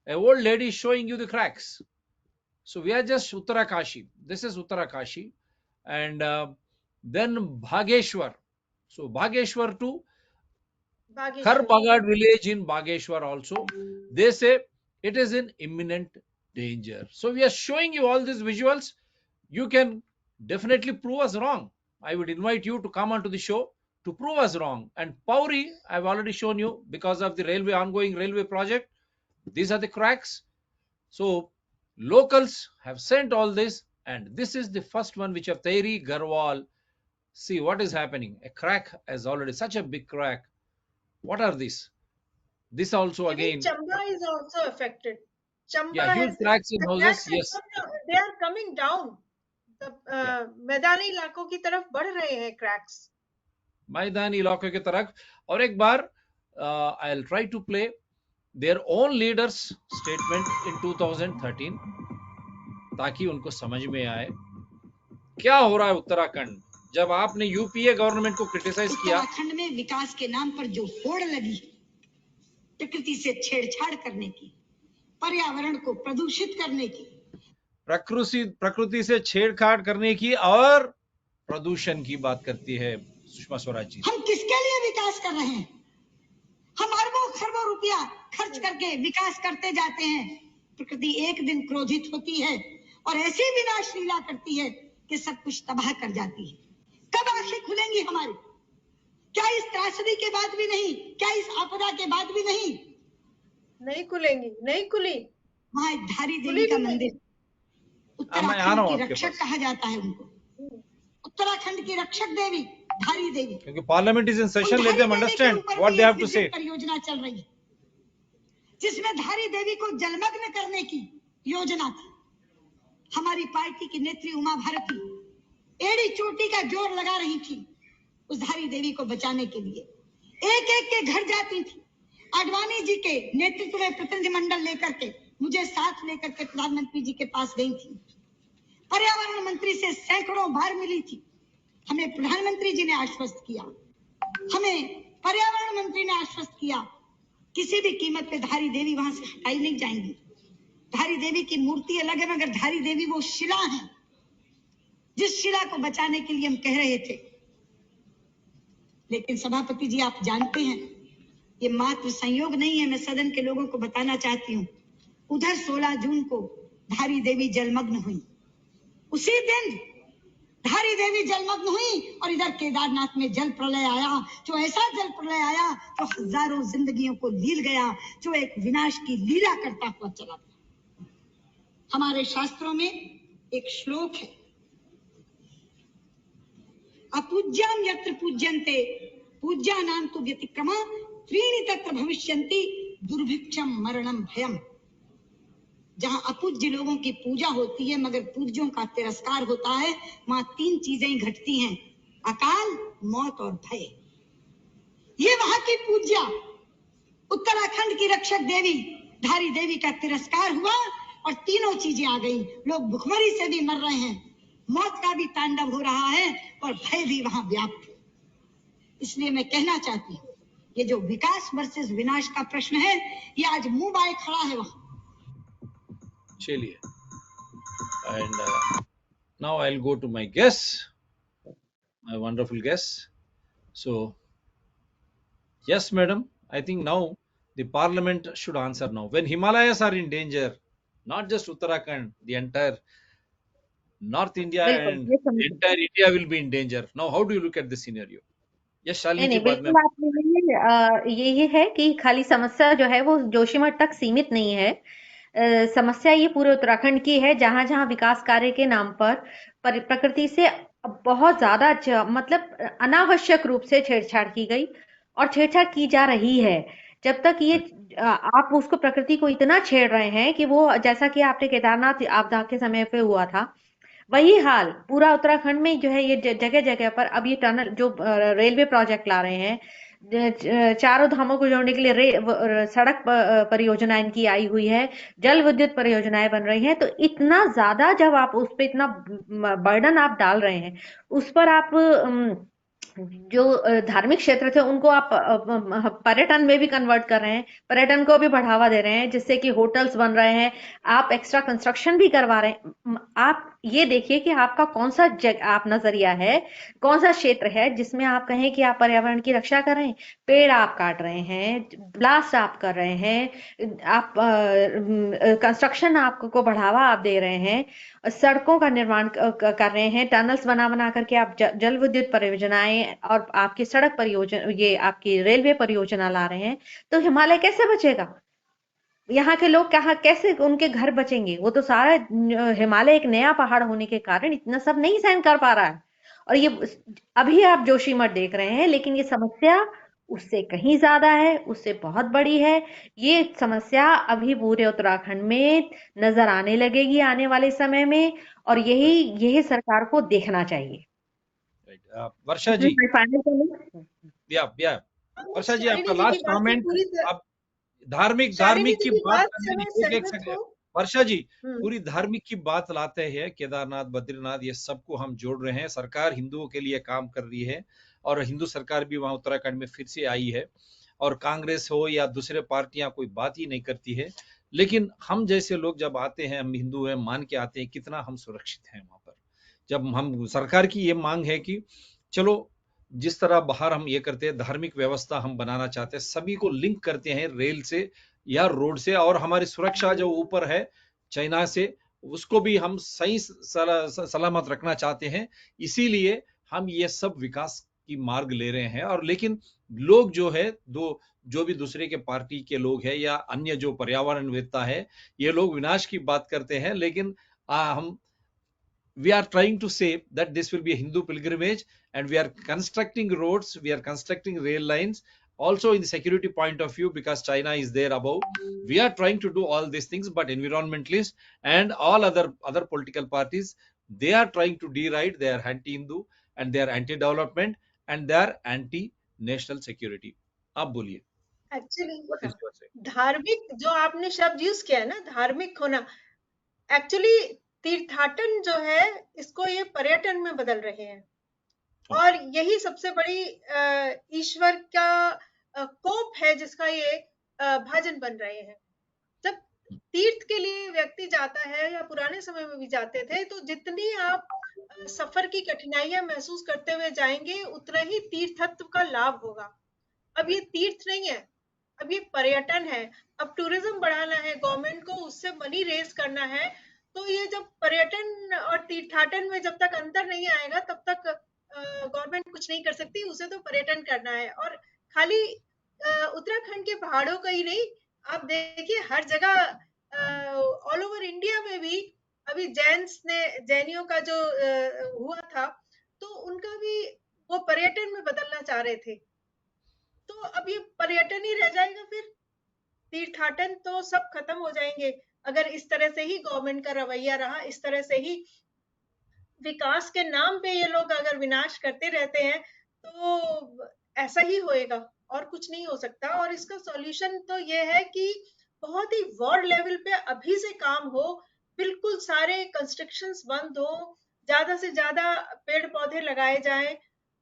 An old lady is showing you the cracks. So we are just Uttarakashi. This is Uttarakashi. And then Bhageshwar. So Bhageshwar to Kharbagad village in Bhageshwar also. They say it is in imminent danger. So we are showing you all these visuals. You can definitely prove us wrong. I would invite you to come onto the show to prove us wrong. And Pauri, I've already shown you because of the ongoing railway project. These are the cracks. So locals have sent all this, and this is the first one, which of Tehri Garhwal. See what is happening. A crack has already, such a big crack. What are these? This also again. Chamba is also affected. Chamba huge cracks in houses. Yes, they are coming down. मैदानी इलाकों की तरफ बढ़ रहे हैं cracks. मैदानी इलाकों की तरफ. और एक बार I'll try to play their own leaders statement in 2013 ताकि उनको समझ में आए क्या हो रहा है उत्तराखंड। जब आपने यूपीए गवर्नमेंट को क्रिटिसाइज किया, उत्तराखंड में विकास के नाम पर जो होड़ लगी, प्रकृति से छेड़छाड़ करने की, पर्यावरण को प्रदूषित करने की, प्रकृति से छेड़छाड़ करने की और प्रदूषण की बात करती है सुषमा स्वराज जी। हम किसके लिए विकास कर रहे हैं? हम अरबों खरबों रुपया खर्च करके विकास करते जाते हैं। प्रकृति एक दिन क्रोधित होती है और ऐसी विनाश लीला करती है कि सब कुछ तबाह कर जाती है। कब आंखें खुलेंगी हमारी? क्या इस त्रासदी के बाद भी नहीं? क्या इस आपदा के बाद भी नहीं? नहीं खुलेंगी, नहीं खुली। वहाँ एक धारी देवी का मंदिर, उत्तराखंड की रक्षक कहा जाता है उनको। उत्तराखंड की रक्षक देवी धारी देवी, क्योंकि parliament is in session, let them understand what they have to say. परियोजना चल रही है जिसमें धारी देवी को जलमग्न करने की योजना थी। हमारी पार्टी की नेत्री उमा भारती एड़ी चोटी का जोर लगा रही थी उस धारी देवी को बचाने के लिए। एक एक के घर जाती थी। आडवाणी जी के नेतृत्व में प्रतिनिधिमंडल लेकर के, मुझे साथ लेकर के प्रधानमंत्री जी के पास गई थी। पर्यावरण मंत्री से सैकड़ों बार मिली थी। हमें प्रधानमंत्री जी ने आश्वस्त किया, हमें पर्यावरण मंत्री ने आश्वस्त किया, किसी भी कीमत पे धारी देवी वहां से हटाई नहीं जाएंगी। धारी देवी की मूर्ति अलग है, मगर धारी देवी वो शिला है जिस शिला को बचाने के लिए हम कह रहे थे। लेकिन सभापति जी, आप जानते हैं ये मात्र संयोग नहीं है। मैं सदन के लोगों को बताना चाहती हूँ, उधर 16 जून को धारी देवी जलमग्न हुई। उसी दिन धारी देवी जलमग्न हुई और इधर केदारनाथ में जल प्रलय आया, जो ऐसा जल प्रलय आया जो हजारों जिंदगियों को लील गया, जो एक विनाश की लीला करता हुआ चला गया। हमारे शास्त्रों में एक श्लोक है, अपूज्याम यत्र पूज्यन्ते पूज्यानां तु व्यतिक्रमा त्रीणि तत्र भविष्यन्ति दुर्भिक्षम मरणम भयम। जहां अपूज्य लोगों की पूजा होती है मगर पूज्यों का तिरस्कार होता है, वहां 3 चीजें घटती हैं, अकाल, मौत और भय। ये वहां की पूज्या उत्तराखंड की रक्षक देवी धारी देवी का तिरस्कार हुआ और तीनों चीजें आ गई। लोग भुखमरी से भी मर रहे हैं, मौत का भी तांडव हो रहा है और भय भी वहां व्याप्त है। इसलिए मैं कहना चाहती हूँ, ये जो विकास वर्सेस विनाश का प्रश्न है, ये आज मुंह बाए खड़ा है वहां। चलिए, and now I'll go to my guest, my wonderful guest. So, yes, madam, I think now the parliament should answer now. When Himalayas are in danger, not just Uttarakhand, the entire North India and entire India will be in danger. Now, how do you look at this scenario? Yes, नहीं Shalini नहीं, जी बाद में। बिल्कुल आप ये है कि खाली समस्या जो है वो जोशीमठ तक सीमित नहीं है। समस्या ये पूरे उत्तराखंड की है, जहां जहां विकास कार्य के नाम पर प्रकृति से बहुत ज्यादा मतलब अनावश्यक रूप से छेड़छाड़ की गई और छेड़छाड़ की जा रही है। जब तक ये आप उसको प्रकृति को इतना छेड़ रहे हैं कि वो, जैसा कि आपने केदारनाथ आपदा के समय पे हुआ था, वही हाल पूरा उत्तराखंड में जो है। ये जगह जगह पर अब ये टनल जो रेलवे प्रोजेक्ट ला रहे हैं, चारों धामों को जोड़ने के लिए सड़क परियोजना इनकी आई हुई है, जल विद्युत परियोजनाएं बन रही हैं। तो इतना ज्यादा जब आप उस पे इतना बर्डन आप डाल रहे हैं, उस पर आप जो धार्मिक क्षेत्र थे उनको आप पर्यटन में भी कन्वर्ट कर रहे हैं, पर्यटन को भी बढ़ावा दे रहे हैं, जिससे कि होटल्स बन रहे हैं, आप एक्स्ट्रा कंस्ट्रक्शन भी करवा रहे हैं। आप ये देखिए कि आपका कौन सा आप नजरिया है, कौन सा क्षेत्र है जिसमें आप कहें कि आप पर्यावरण की रक्षा कर रहे हैं। पेड़ आप काट रहे हैं, ब्लास्ट आप कर रहे हैं, आप कंस्ट्रक्शन आपको बढ़ावा आप दे रहे हैं, सड़कों का निर्माण कर रहे हैं, टनल्स बना करके आप जल विद्युत परियोजनाएं और आपकी सड़क परियोजना, ये आपकी रेलवे परियोजना ला रहे हैं। तो हिमालय कैसे बचेगा? यहाँ के लोग कैसे उनके घर बचेंगे? वो तो सारा हिमालय एक नया पहाड़ होने के कारण इतना सब नहीं सहन कर पा रहा है। और ये अभी आप जोशीमठ देख रहे हैं, लेकिन ये समस्या उससे कहीं ज्यादा है, उससे बहुत बड़ी है। ये समस्या अभी पूरे उत्तराखंड में नजर आने लगेगी आने वाले समय में, और यही सरकार को देखना चाहिए। वर्षा जी, फाइनल या वर्षा जी शालिनी आपका जी की लास्ट बात से कमेंट। पूरी अब धार्मिक शालिनी जी की की बात बात करने से मैं नहीं, एक सहमत सेकंड हूँ। वर्षा जी, हम्म पूरी धार्मिक की बात लाते हैं, केदारनाथ बद्रीनाथ ये सबको हम जोड़ रहे हैं। सरकार हिंदुओं के लिए काम कर रही है और हिंदू सरकार भी वहां उत्तराखंड में फिर से आई है, और कांग्रेस हो या दूसरे पार्टियां कोई बात ही नहीं करती है। लेकिन हम जैसे लोग जब आते हैं, हम हिंदू हैं मान के आते हैं, कितना हम सुरक्षित हैं वहां पर। जब हम सरकार की ये मांग है कि चलो जिस तरह बाहर हम ये करते हैं, धार्मिक व्यवस्था हम बनाना चाहते हैं, सभी को लिंक करते हैं रेल से या रोड से, और हमारी सुरक्षा जो ऊपर है चाइना से, उसको भी हम सही सलामत रखना चाहते हैं। इसीलिए हम ये सब विकास की मार्ग ले रहे हैं। और लेकिन लोग जो है जो भी दूसरे के पार्टी के लोग हैं या अन्य जो पर्यावरणवेत्ता है, ये लोग विनाश की बात करते हैं, लेकिन हम we are trying to say that this will be a Hindu pilgrimage, and we are constructing roads, we are constructing rail lines, also in the security point of view, because China is there above. We are trying to do all these things, but environmentalists and all other political parties, they are trying to deride, they are anti-Hindu and they are anti-development and they are anti-national security. आप बोलिए, actually what is your say? धार्मिक जो आपने शब्द use किया है ना, धार्मिक होना, एक्चुअली तीर्थाटन जो है इसको ये पर्यटन में बदल रहे हैं, और यही सबसे बड़ी ईश्वर का कोप है जिसका ये भाजन बन रहे हैं। जब तीर्थ के लिए व्यक्ति जाता है, या पुराने समय में भी जाते थे, तो जितनी आप सफर की कठिनाइयां महसूस करते हुए जाएंगे, उतना ही तीर्थत्व का लाभ होगा। अब ये तीर्थ नहीं है, अब ये पर्यटन है। अब टूरिज्म बढ़ाना है गवर्नमेंट को, उससे मनी रेज करना है। तो ये जब पर्यटन और तीर्थाटन में जब तक अंतर नहीं आएगा, तब तक गवर्नमेंट कुछ नहीं कर सकती। उसे तो पर्यटन करना है, और खाली उत्तराखंड के पहाड़ों का ही नहीं, आप देखिए हर जगह ऑल ओवर इंडिया में भी अभी जैनियों का जो हुआ था, तो उनका भी वो पर्यटन में बदलना चाह रहे थे। तो अब ये पर्यटन ही रह जाएगा, फिर तीर्थाटन तो सब खत्म हो जाएंगे। अगर इस तरह से ही गवर्नमेंट का रवैया रहा, इस तरह से ही विकास के नाम पे ये लोग अगर विनाश करते रहते हैं, तो ऐसा ही होएगा और कुछ नहीं हो सकता। और इसका सॉल्यूशन तो ये है कि बहुत ही वार्ड लेवल पे अभी से काम हो, बिल्कुल सारे कंस्ट्रक्शंस बंद हो, ज्यादा से ज्यादा पेड़ पौधे लगाए जाएं।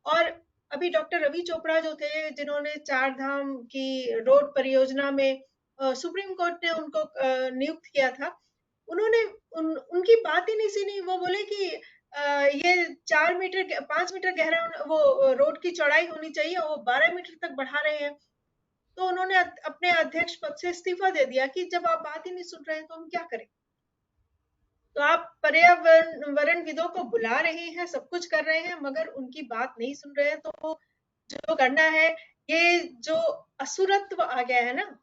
और अभी डॉक्टर रवि चोपड़ा जो थे, जिन्होंने 4 धाम की रोड परियोजना में सुप्रीम कोर्ट ने उनको नियुक्त किया था, उन्होंने उनकी बात ही नहीं सुनी। वो बोले कि ये 4 मीटर 5 मीटर गहरा वो रोड की चौड़ाई होनी चाहिए, वो 12 मीटर तक बढ़ा रहे हैं। तो उन्होंने अपने अध्यक्ष पद से इस्तीफा दे दिया कि जब आप बात ही नहीं सुन रहे हैं तो हम क्या करें। तो आप पर्यावरणविदों को बुला रहे हैं, सब कुछ कर रहे हैं, मगर उनकी बात नहीं सुन रहे हैं। तो जो करना है, ये जो असुरत्व आ गया है ना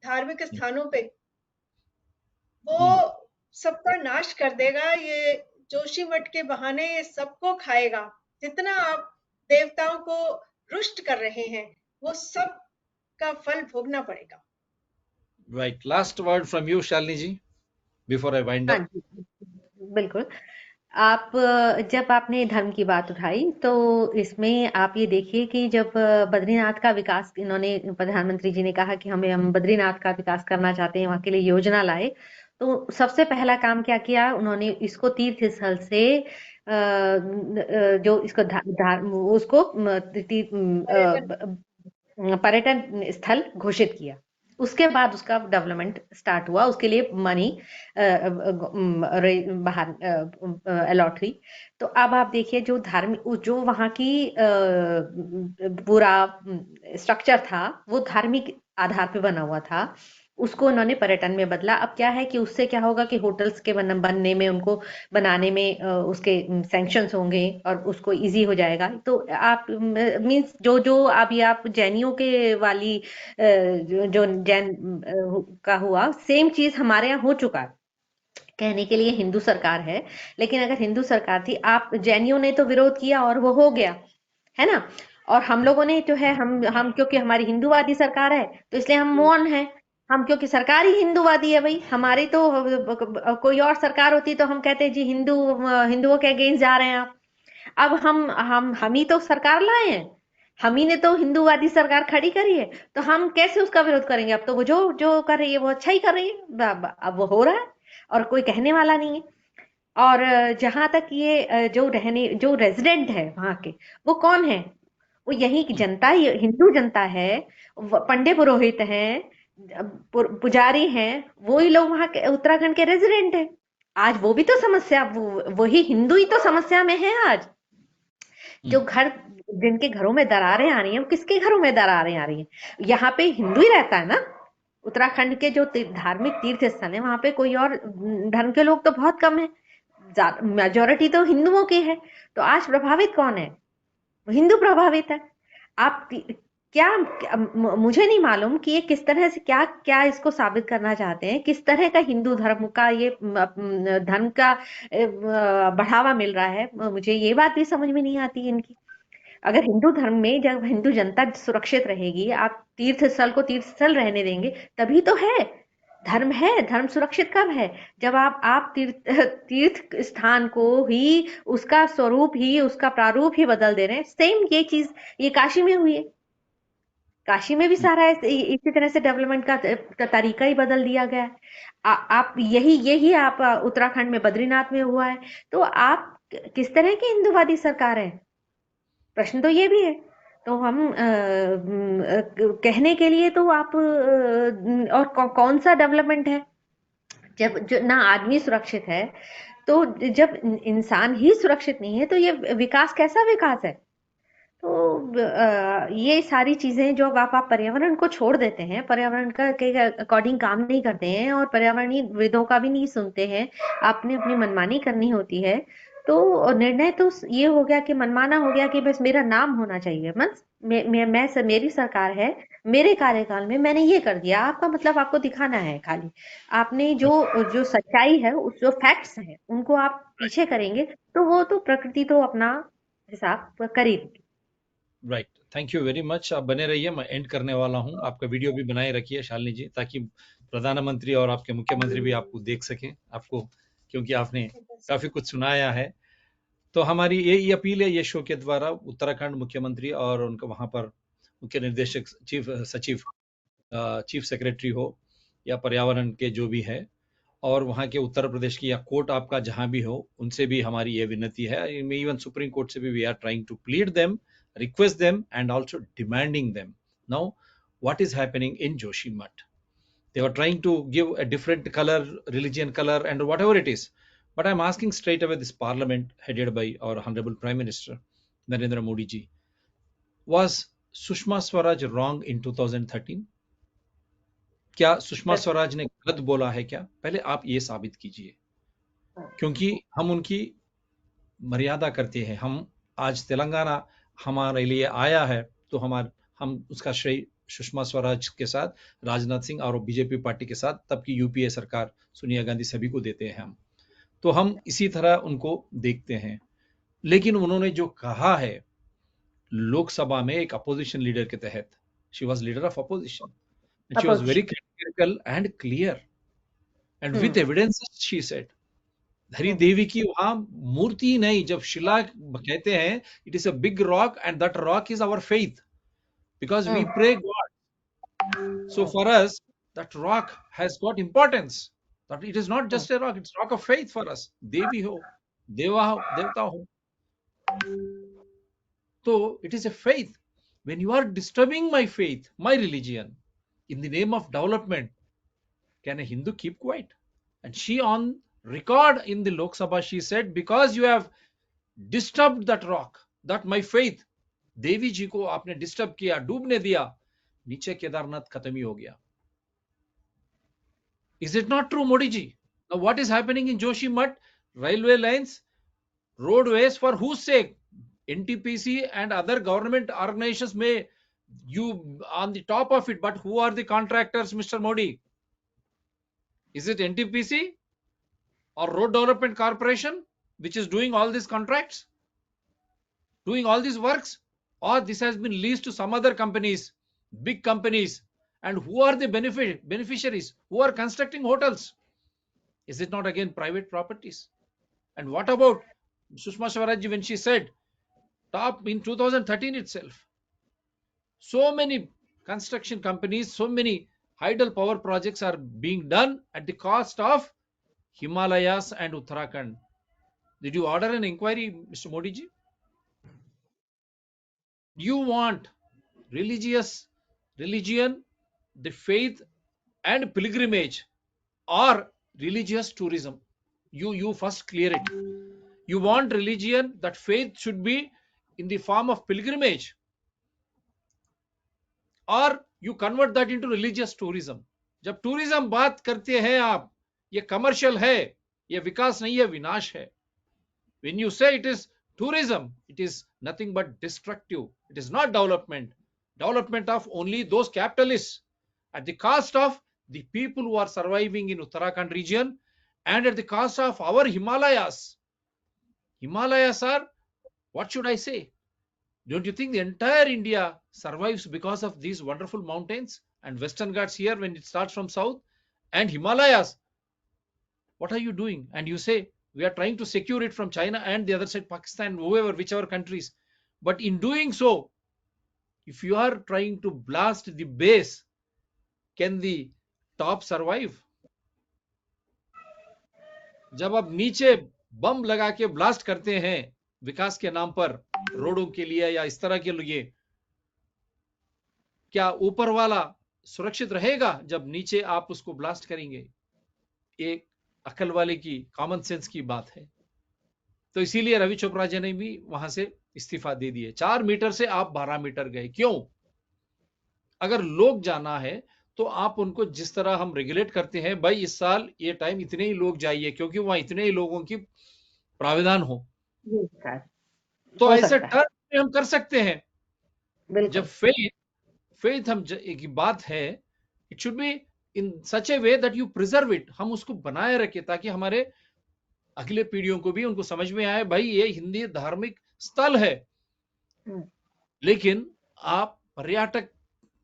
धार्मिक स्थानों पे, वो सबका नाश कर देगा। ये जोशीमठ के बहाने सबको खाएगा। जितना आप देवताओं को रुष्ट कर रहे हैं, वो सब का फल भोगना पड़ेगा। Right. Last word from you, Shalini ji, before I wind हाँ up. जी, बिल्कुल। आप जब आपने धर्म की बात उठाई, तो इसमें आप ये देखिए कि जब बद्रीनाथ का विकास, इन्होंने प्रधानमंत्री जी ने कहा कि हम बद्रीनाथ का विकास करना चाहते हैं, वहां के लिए योजना लाए, तो सबसे पहला काम क्या किया उन्होंने, इसको तीर्थ स्थल से जो इसको उसको पर्यटन स्थल घोषित किया। उसके बाद उसका डेवलपमेंट स्टार्ट हुआ, उसके लिए मनी बाहर अलॉट हुई। तो अब आप देखिए जो जो वहाँ की पूरा स्ट्रक्चर था, वो धार्मिक आधार पे बना हुआ था, उसको उन्होंने पर्यटन में बदला। अब क्या है कि उससे क्या होगा कि होटल्स के बनने में, उनको बनाने में उसके सैंक्शंस होंगे और उसको इजी हो जाएगा। तो आप मींस जो अभी आप जैनियों के वाली जो जैन का हुआ, सेम चीज हमारे यहाँ हो चुका है। कहने के लिए हिंदू सरकार है, लेकिन अगर हिंदू सरकार थी, आप जैनियों ने तो विरोध किया और वो हो गया, है ना। और हम लोगों ने जो है, हम क्योंकि हमारी हिंदूवादी सरकार है, तो इसलिए हम मौन है। हम क्योंकि सरकार ही हिंदूवादी है भाई, हमारी तो कोई और सरकार होती तो हम कहते जी हिंदुओं के अगेंस्ट जा रहे हैं आप। अब हम ही तो सरकार लाए हैं, हम ही ने तो हिंदूवादी सरकार खड़ी करी है, तो हम कैसे उसका विरोध करेंगे? अब तो वो जो जो कर रही है वो अच्छा ही कर रही है, अब वो हो रहा है और कोई कहने वाला नहीं है। और जहां तक ये जो रेजिडेंट है वहां के, वो कौन है? वो यही की जनता, हिंदू जनता है, पंडे पुरोहित हैं, पुजारी हैं, वही लोग वहां के उत्तराखंड के रेजिडेंट हैं। आज वो भी तो समस्या, वही हिंदू ही तो समस्या में है आज। जो घर, जिनके घरों में दरारें आ रही हैं, वो किसके घरों में दरारें आ रही हैं? यहाँ पे हिंदू ही रहता है ना। उत्तराखंड के जो धार्मिक तीर्थ स्थल है, वहां पे कोई और धर्म के लोग तो बहुत कम है, मेजोरिटी तो हिंदुओं की है। तो आज प्रभावित कौन है? हिंदू प्रभावित है। आप मुझे नहीं मालूम कि ये किस तरह से क्या क्या इसको साबित करना चाहते हैं, किस तरह का हिंदू धर्म का ये धर्म का बढ़ावा मिल रहा है। मुझे ये बात भी समझ में नहीं आती इनकी। अगर हिंदू धर्म में जब हिंदू जनता सुरक्षित रहेगी, आप तीर्थ स्थल को तीर्थ स्थल रहने देंगे, तभी तो है धर्म। है धर्म सुरक्षित कब है? जब आप तीर्थ स्थान को ही, उसका स्वरूप ही, उसका प्रारूप ही बदल दे रहे हैं। सेम ये चीज ये काशी में हुई है। काशी में भी सारा इसी तरह से डेवलपमेंट का तरीका ही बदल दिया गया है। आप यही आप उत्तराखंड में बद्रीनाथ में हुआ है। तो आप किस तरह की हिंदूवादी सरकार है? प्रश्न तो ये भी है। तो हम कहने के लिए तो आप और कौन सा डेवलपमेंट है जब ना आदमी सुरक्षित है? तो जब इंसान ही सुरक्षित नहीं है, तो ये विकास कैसा विकास है? तो ये सारी चीजें जो आप पर्यावरण को छोड़ देते हैं, पर्यावरण का के अकॉर्डिंग काम नहीं करते हैं और पर्यावरणीय विदों का भी नहीं सुनते हैं, आपने अपनी मनमानी करनी होती है। तो निर्णय तो ये हो गया कि मनमाना हो गया कि बस मेरा नाम होना चाहिए, मेरी सरकार है, मेरे कार्यकाल में मैंने ये कर दिया। आपका मतलब आपको दिखाना है खाली। आपने जो सच्चाई है, उस जो फैक्ट्स हैं, उनको आप पीछे करेंगे तो वो तो प्रकृति तो अपना हिसाब करेगी। Right, thank you very much. आप बने रहिए, मैं एंड करने वाला हूं। आपका वीडियो भी बनाए रखिए शालिनी जी, ताकि प्रधानमंत्री और आपके मुख्यमंत्री भी आपको देख सकें, आपको, क्योंकि आपने काफी कुछ सुनाया है। तो हमारी यही अपील है ये शो के द्वारा, उत्तराखंड मुख्यमंत्री और उनका वहां पर मुख्य निर्देशक, चीफ सचिव, चीफ सेक्रेटरी हो या पर्यावरण के जो भी है, और वहाँ के उत्तर प्रदेश की या कोर्ट आपका जहां भी हो, उनसे भी हमारी ये विनती है। इवन सुप्रीम कोर्ट से भी we are trying to plead them, request them, and also demanding them. Now, what is happening in Joshimath? They were trying to give a different color, religion color, and whatever it is. But I'm asking straight away, this parliament headed by our Honorable Prime Minister, Narendra Modi ji, was Sushma Swaraj wrong in 2013? क्या सुषमा स्वराज ने गलत बोला है क्या? पहले आप ये साबित कीजिए, क्योंकि हम उनकी मर्यादा करते हैं। हम आज तेलंगाना हमारे लिए आया है, तो हम उसका श्रेय सुषमा स्वराज के साथ, राजनाथ सिंह और बीजेपी पार्टी के साथ, तब की यूपीए सरकार, सोनिया गांधी, सभी को देते हैं हम। तो हम इसी तरह उनको देखते हैं। लेकिन उन्होंने जो कहा है लोकसभा में एक अपोजिशन लीडर के तहत, she was leader of opposition, and she was very critical and clear and with evidence she said, धरी देवी की वहां मूर्ति नहीं, जब शिला कहते हैं, it is a big rock and that rock is our faith, because we pray God. So for us that rock has got importance, that it is not just a rock, it's rock of faith for us. देवी हो, देवा हो, देवता हो, तो it is a faith. When you are disturbing my faith, my religion, in the name of development, can a Hindu keep quiet? And she on record in the Lok Sabha, she said, because you have disturbed that rock, that my faith, देवी जी को आपने disturb किया, डूबने दिया, नीचे केदारनाथ खत्म ही हो गया। Is it not true, Modi ji? Now what is happening in Joshimath? Railway lines, roadways, for whose sake? NTPC and other government organizations may you on the top of it, but who are the contractors, Mr. Modi? Is it NTPC or Road Development Corporation which is doing all these contracts, doing all these works, or this has been leased to some other companies, big companies? And who are the beneficiaries who are constructing hotels? Is it not again private properties? And what about Sushma Swaraj when she said top in 2013 itself, So many construction companies, so many hydel power projects are being done at the cost of Himalayas and Uttarakhand. Did you order an inquiry, Mr. Modi ji? You want religion, the faith and pilgrimage, or religious tourism? You first clear it. You want religion, that faith should be in the form of pilgrimage, or you convert that into religious tourism? जब tourism बात करते हैं आप, ये commercial है, ये विकास नहीं है, विनाश है. When you say it is tourism, it is nothing but destructive. It is not development. Development of only those capitalists at the cost of the people who are surviving in Uttarakhand region and at the cost of our Himalayas. Himalayas are, what should I say? Don't you think the entire India survives because of these wonderful mountains and Western Ghats here when it starts from south and Himalayas? What are you doing? And you say, we are trying to secure it from China and the other side, Pakistan, whoever, whichever countries. But in doing so, if you are trying to blast the base, can the top survive? जब आप नीचे बम लगा के blast करते हैं विकास के नाम पर, रोडों के लिए या इस तरह के लिए, क्या ऊपर वाला सुरक्षित रहेगा जब नीचे आप उसको ब्लास्ट करेंगे? एक अकल वाले की, कॉमन सेंस की बात है. तो इसीलिए रवि चोपड़ा जी ने भी वहां से इस्तीफा दे दिए. 4 मीटर से आप 12 मीटर गए. क्यों? अगर लोग जाना है तो आप उनको जिस तरह हम रेगुलेट करते हैं, भाई इस साल ये टाइम इतने ही लोग जाइए क्योंकि वहां इतने ही लोगों की प्राविधान हो, तो ऐसे टर्म में हम कर सकते हैं. जब फेथ हम एक बात है, it should be in such A way that you preserve it. हम उसको बनाए रखें ताकि हमारे अगले पीढ़ियों को भी उनको समझ में आए, भाई ये हिंदी धार्मिक स्थल है. लेकिन आप पर्यटक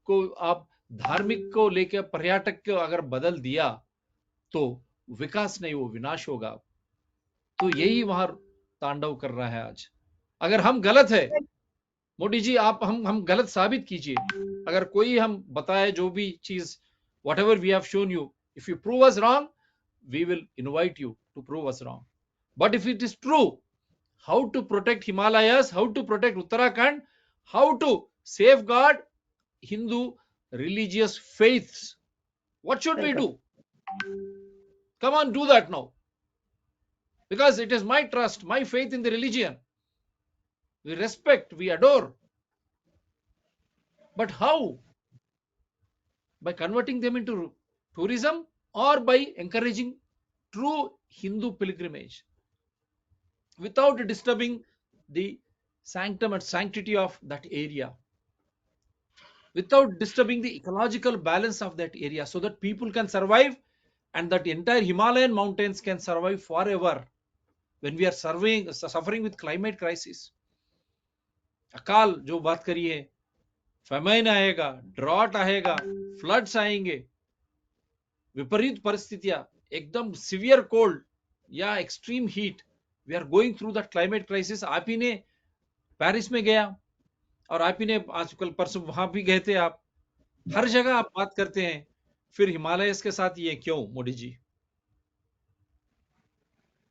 को, आप धार्मिक को लेकर पर्यटक को अगर बदल दिया तो विकास नहीं, वो विनाश होगा. तो यही वहां तांडव कर रहा है आज. अगर हम गलत है, मोदी जी आप हम गलत साबित कीजिए. अगर कोई हम बताए जो भी चीज, whatever we have shown you, if you prove us wrong, we will invite you to prove us wrong. But if it is true, how to protect Himalayas, how to protect Uttarakhand, how to safeguard Hindu religious faiths, what should we do? Come on, do that now. Because it is my trust, my faith in the religion. We respect, we adore. But how? By converting them into tourism or by encouraging true Hindu pilgrimage without disturbing the sanctum and sanctity of that area, without disturbing the ecological balance of that area, so that people can survive and that entire Himalayan mountains can survive forever when we are suffering with climate crisis. अकाल जो बात करी है, famine आएगा, drought आएगा, floods आएंगे, विपरीत परिस्थितियां, एकदम सिवियर कोल्ड या extreme heat. We are going through that climate crisis. आप ही ने पेरिस में गया और आप ही ने आजकल परसों वहां भी गए थे. आप हर जगह आप बात करते हैं, फिर हिमालयस के साथ ये क्यों, Modi ji?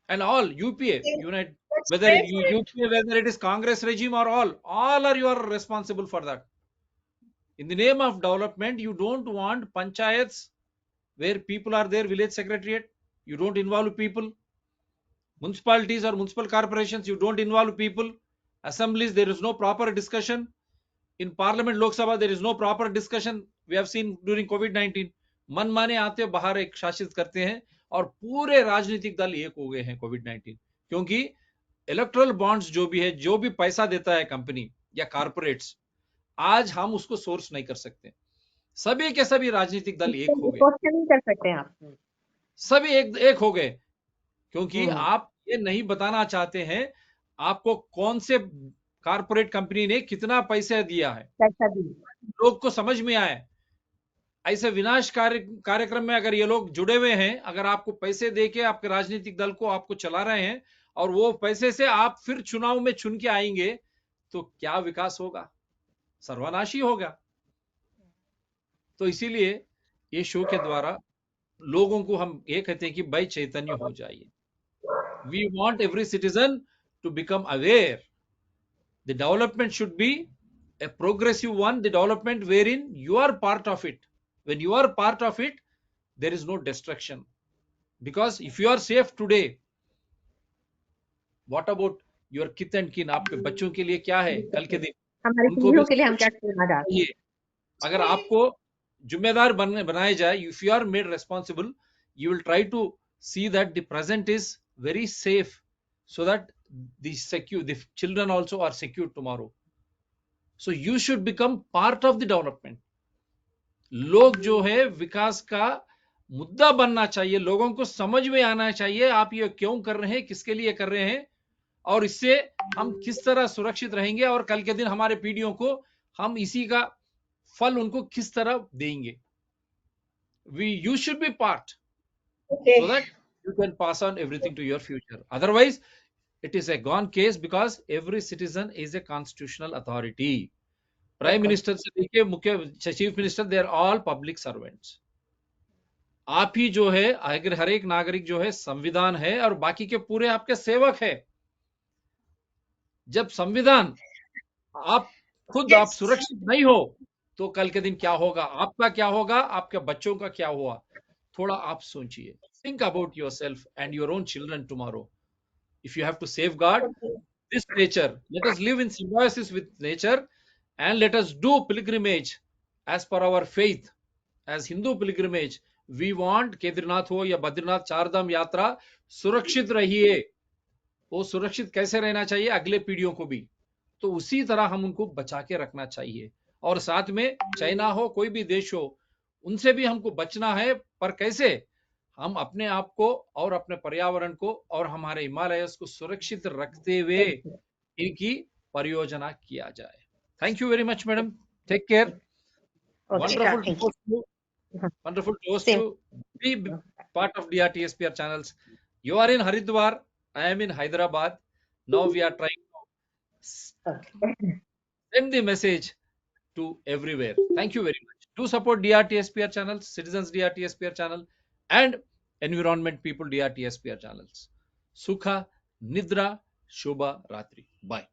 And all UPA, United, whether it is Congress regime or all are you are responsible for that. In the name of development, you don't want panchayats where people are there, village secretariat, you don't involve people. Municipalities or municipal corporations, you don't involve people. Assemblies, there is no proper discussion. In Parliament, Lok Sabha, there is no proper discussion. We have seen during COVID-19, मनमाने आते बाहर एक शासित करते हैं और पूरे राजनीतिक दल एक हो गए हैं कोविड-19. क्योंकि इलेक्टोरल बॉन्ड्स जो भी है, जो भी पैसा देता है कंपनी या कॉर्पोरेट्स, आज हम उसको सोर्स नहीं कर सकते. सभी के सभी राजनीतिक दल एक हो गए, नहीं कर सकते आप, सभी एक हो गए. क्योंकि आप ये नहीं बताना चाहते हैं आपको कौन से कॉर्पोरेट कंपनी ने कितना पैसा दिया है, लोग को समझ में आए. ऐसे विनाश कार्यक्रम में अगर ये लोग जुड़े हुए हैं, अगर आपको पैसे देके आपके राजनीतिक दल को आपको चला रहे हैं और वो पैसे से आप फिर चुनाव में चुन के आएंगे, तो क्या विकास होगा? सर्वनाशी होगा। तो इसीलिए ये शो के द्वारा लोगों को हम ये कहते हैं कि भाई चैतन्य हो जाइए। We want every citizen to become aware. The development should be a progressive one, the development wherein you are part of it. When you are part of it, there is no destruction. Because if you are safe today, what about your kith and kin? आपके बच्चों के लिए क्या है कल के दिन? हमारी उनको भी पीढ़ियों के लिए हम क्या करना चाहते हैं? चाहिए। अगर आपको जिम्मेदार बनाया जाए, if you are made responsible, you will try to see that the present is very safe, so that the children also are secure tomorrow. So you should become part of the development. लोग जो है विकास का मुद्दा बनना चाहिए, लोगों को समझ में आना चाहिए आप ये क्यों कर रहे हैं, किसके लिए कर रहे हैं, और इससे हम किस तरह सुरक्षित रहेंगे, और कल के दिन हमारे पीढ़ियों को हम इसी का फल उनको किस तरह देंगे. You should be part, so that you can pass on everything to your future. Otherwise, it is a gone case, because every citizen is a constitutional authority. Prime Minister से लेके मुख्य chief minister, they are all public servants. आप ही जो है, अगर हर एक नागरिक जो है संविधान है, और बाकी के पूरे आपके सेवक है. जब संविधान आप खुद आप सुरक्षित नहीं हो, तो कल के दिन क्या होगा, आपका क्या होगा, आपके बच्चों का क्या हुआ, थोड़ा आप सोचिए. Think about yourself and your own children tomorrow. If you have to safeguard this nature, let us live in symbiosis with nature, and let us do pilgrimage as per our faith. As Hindu pilgrimage, we want Kedarnath हो या बद्रीनाथ, चारधाम यात्रा सुरक्षित रहिए. वो सुरक्षित कैसे रहना चाहिए अगले पीढ़ियों को भी, तो उसी तरह हम उनको बचा के रखना चाहिए. और साथ में चाइना हो, कोई भी देश हो, उनसे भी हमको बचना है. पर कैसे? हम अपने आप को और अपने पर्यावरण को और हमारे हिमालयस को सुरक्षित रखते हुए इनकी परियोजना किया जाए. Thank you very much, madam. Take care. Wonderful to host you. Wonderful to host you. Be part of DRTSPR channels. You are in Haridwar. I am in Hyderabad. Now we are trying to send the message to everywhere. Thank you very much. Do support DRTSPR channels, Citizens DRTSPR channel, and Environment People DRTSPR channels. Sukha, Nidra, Shubha Ratri. Bye.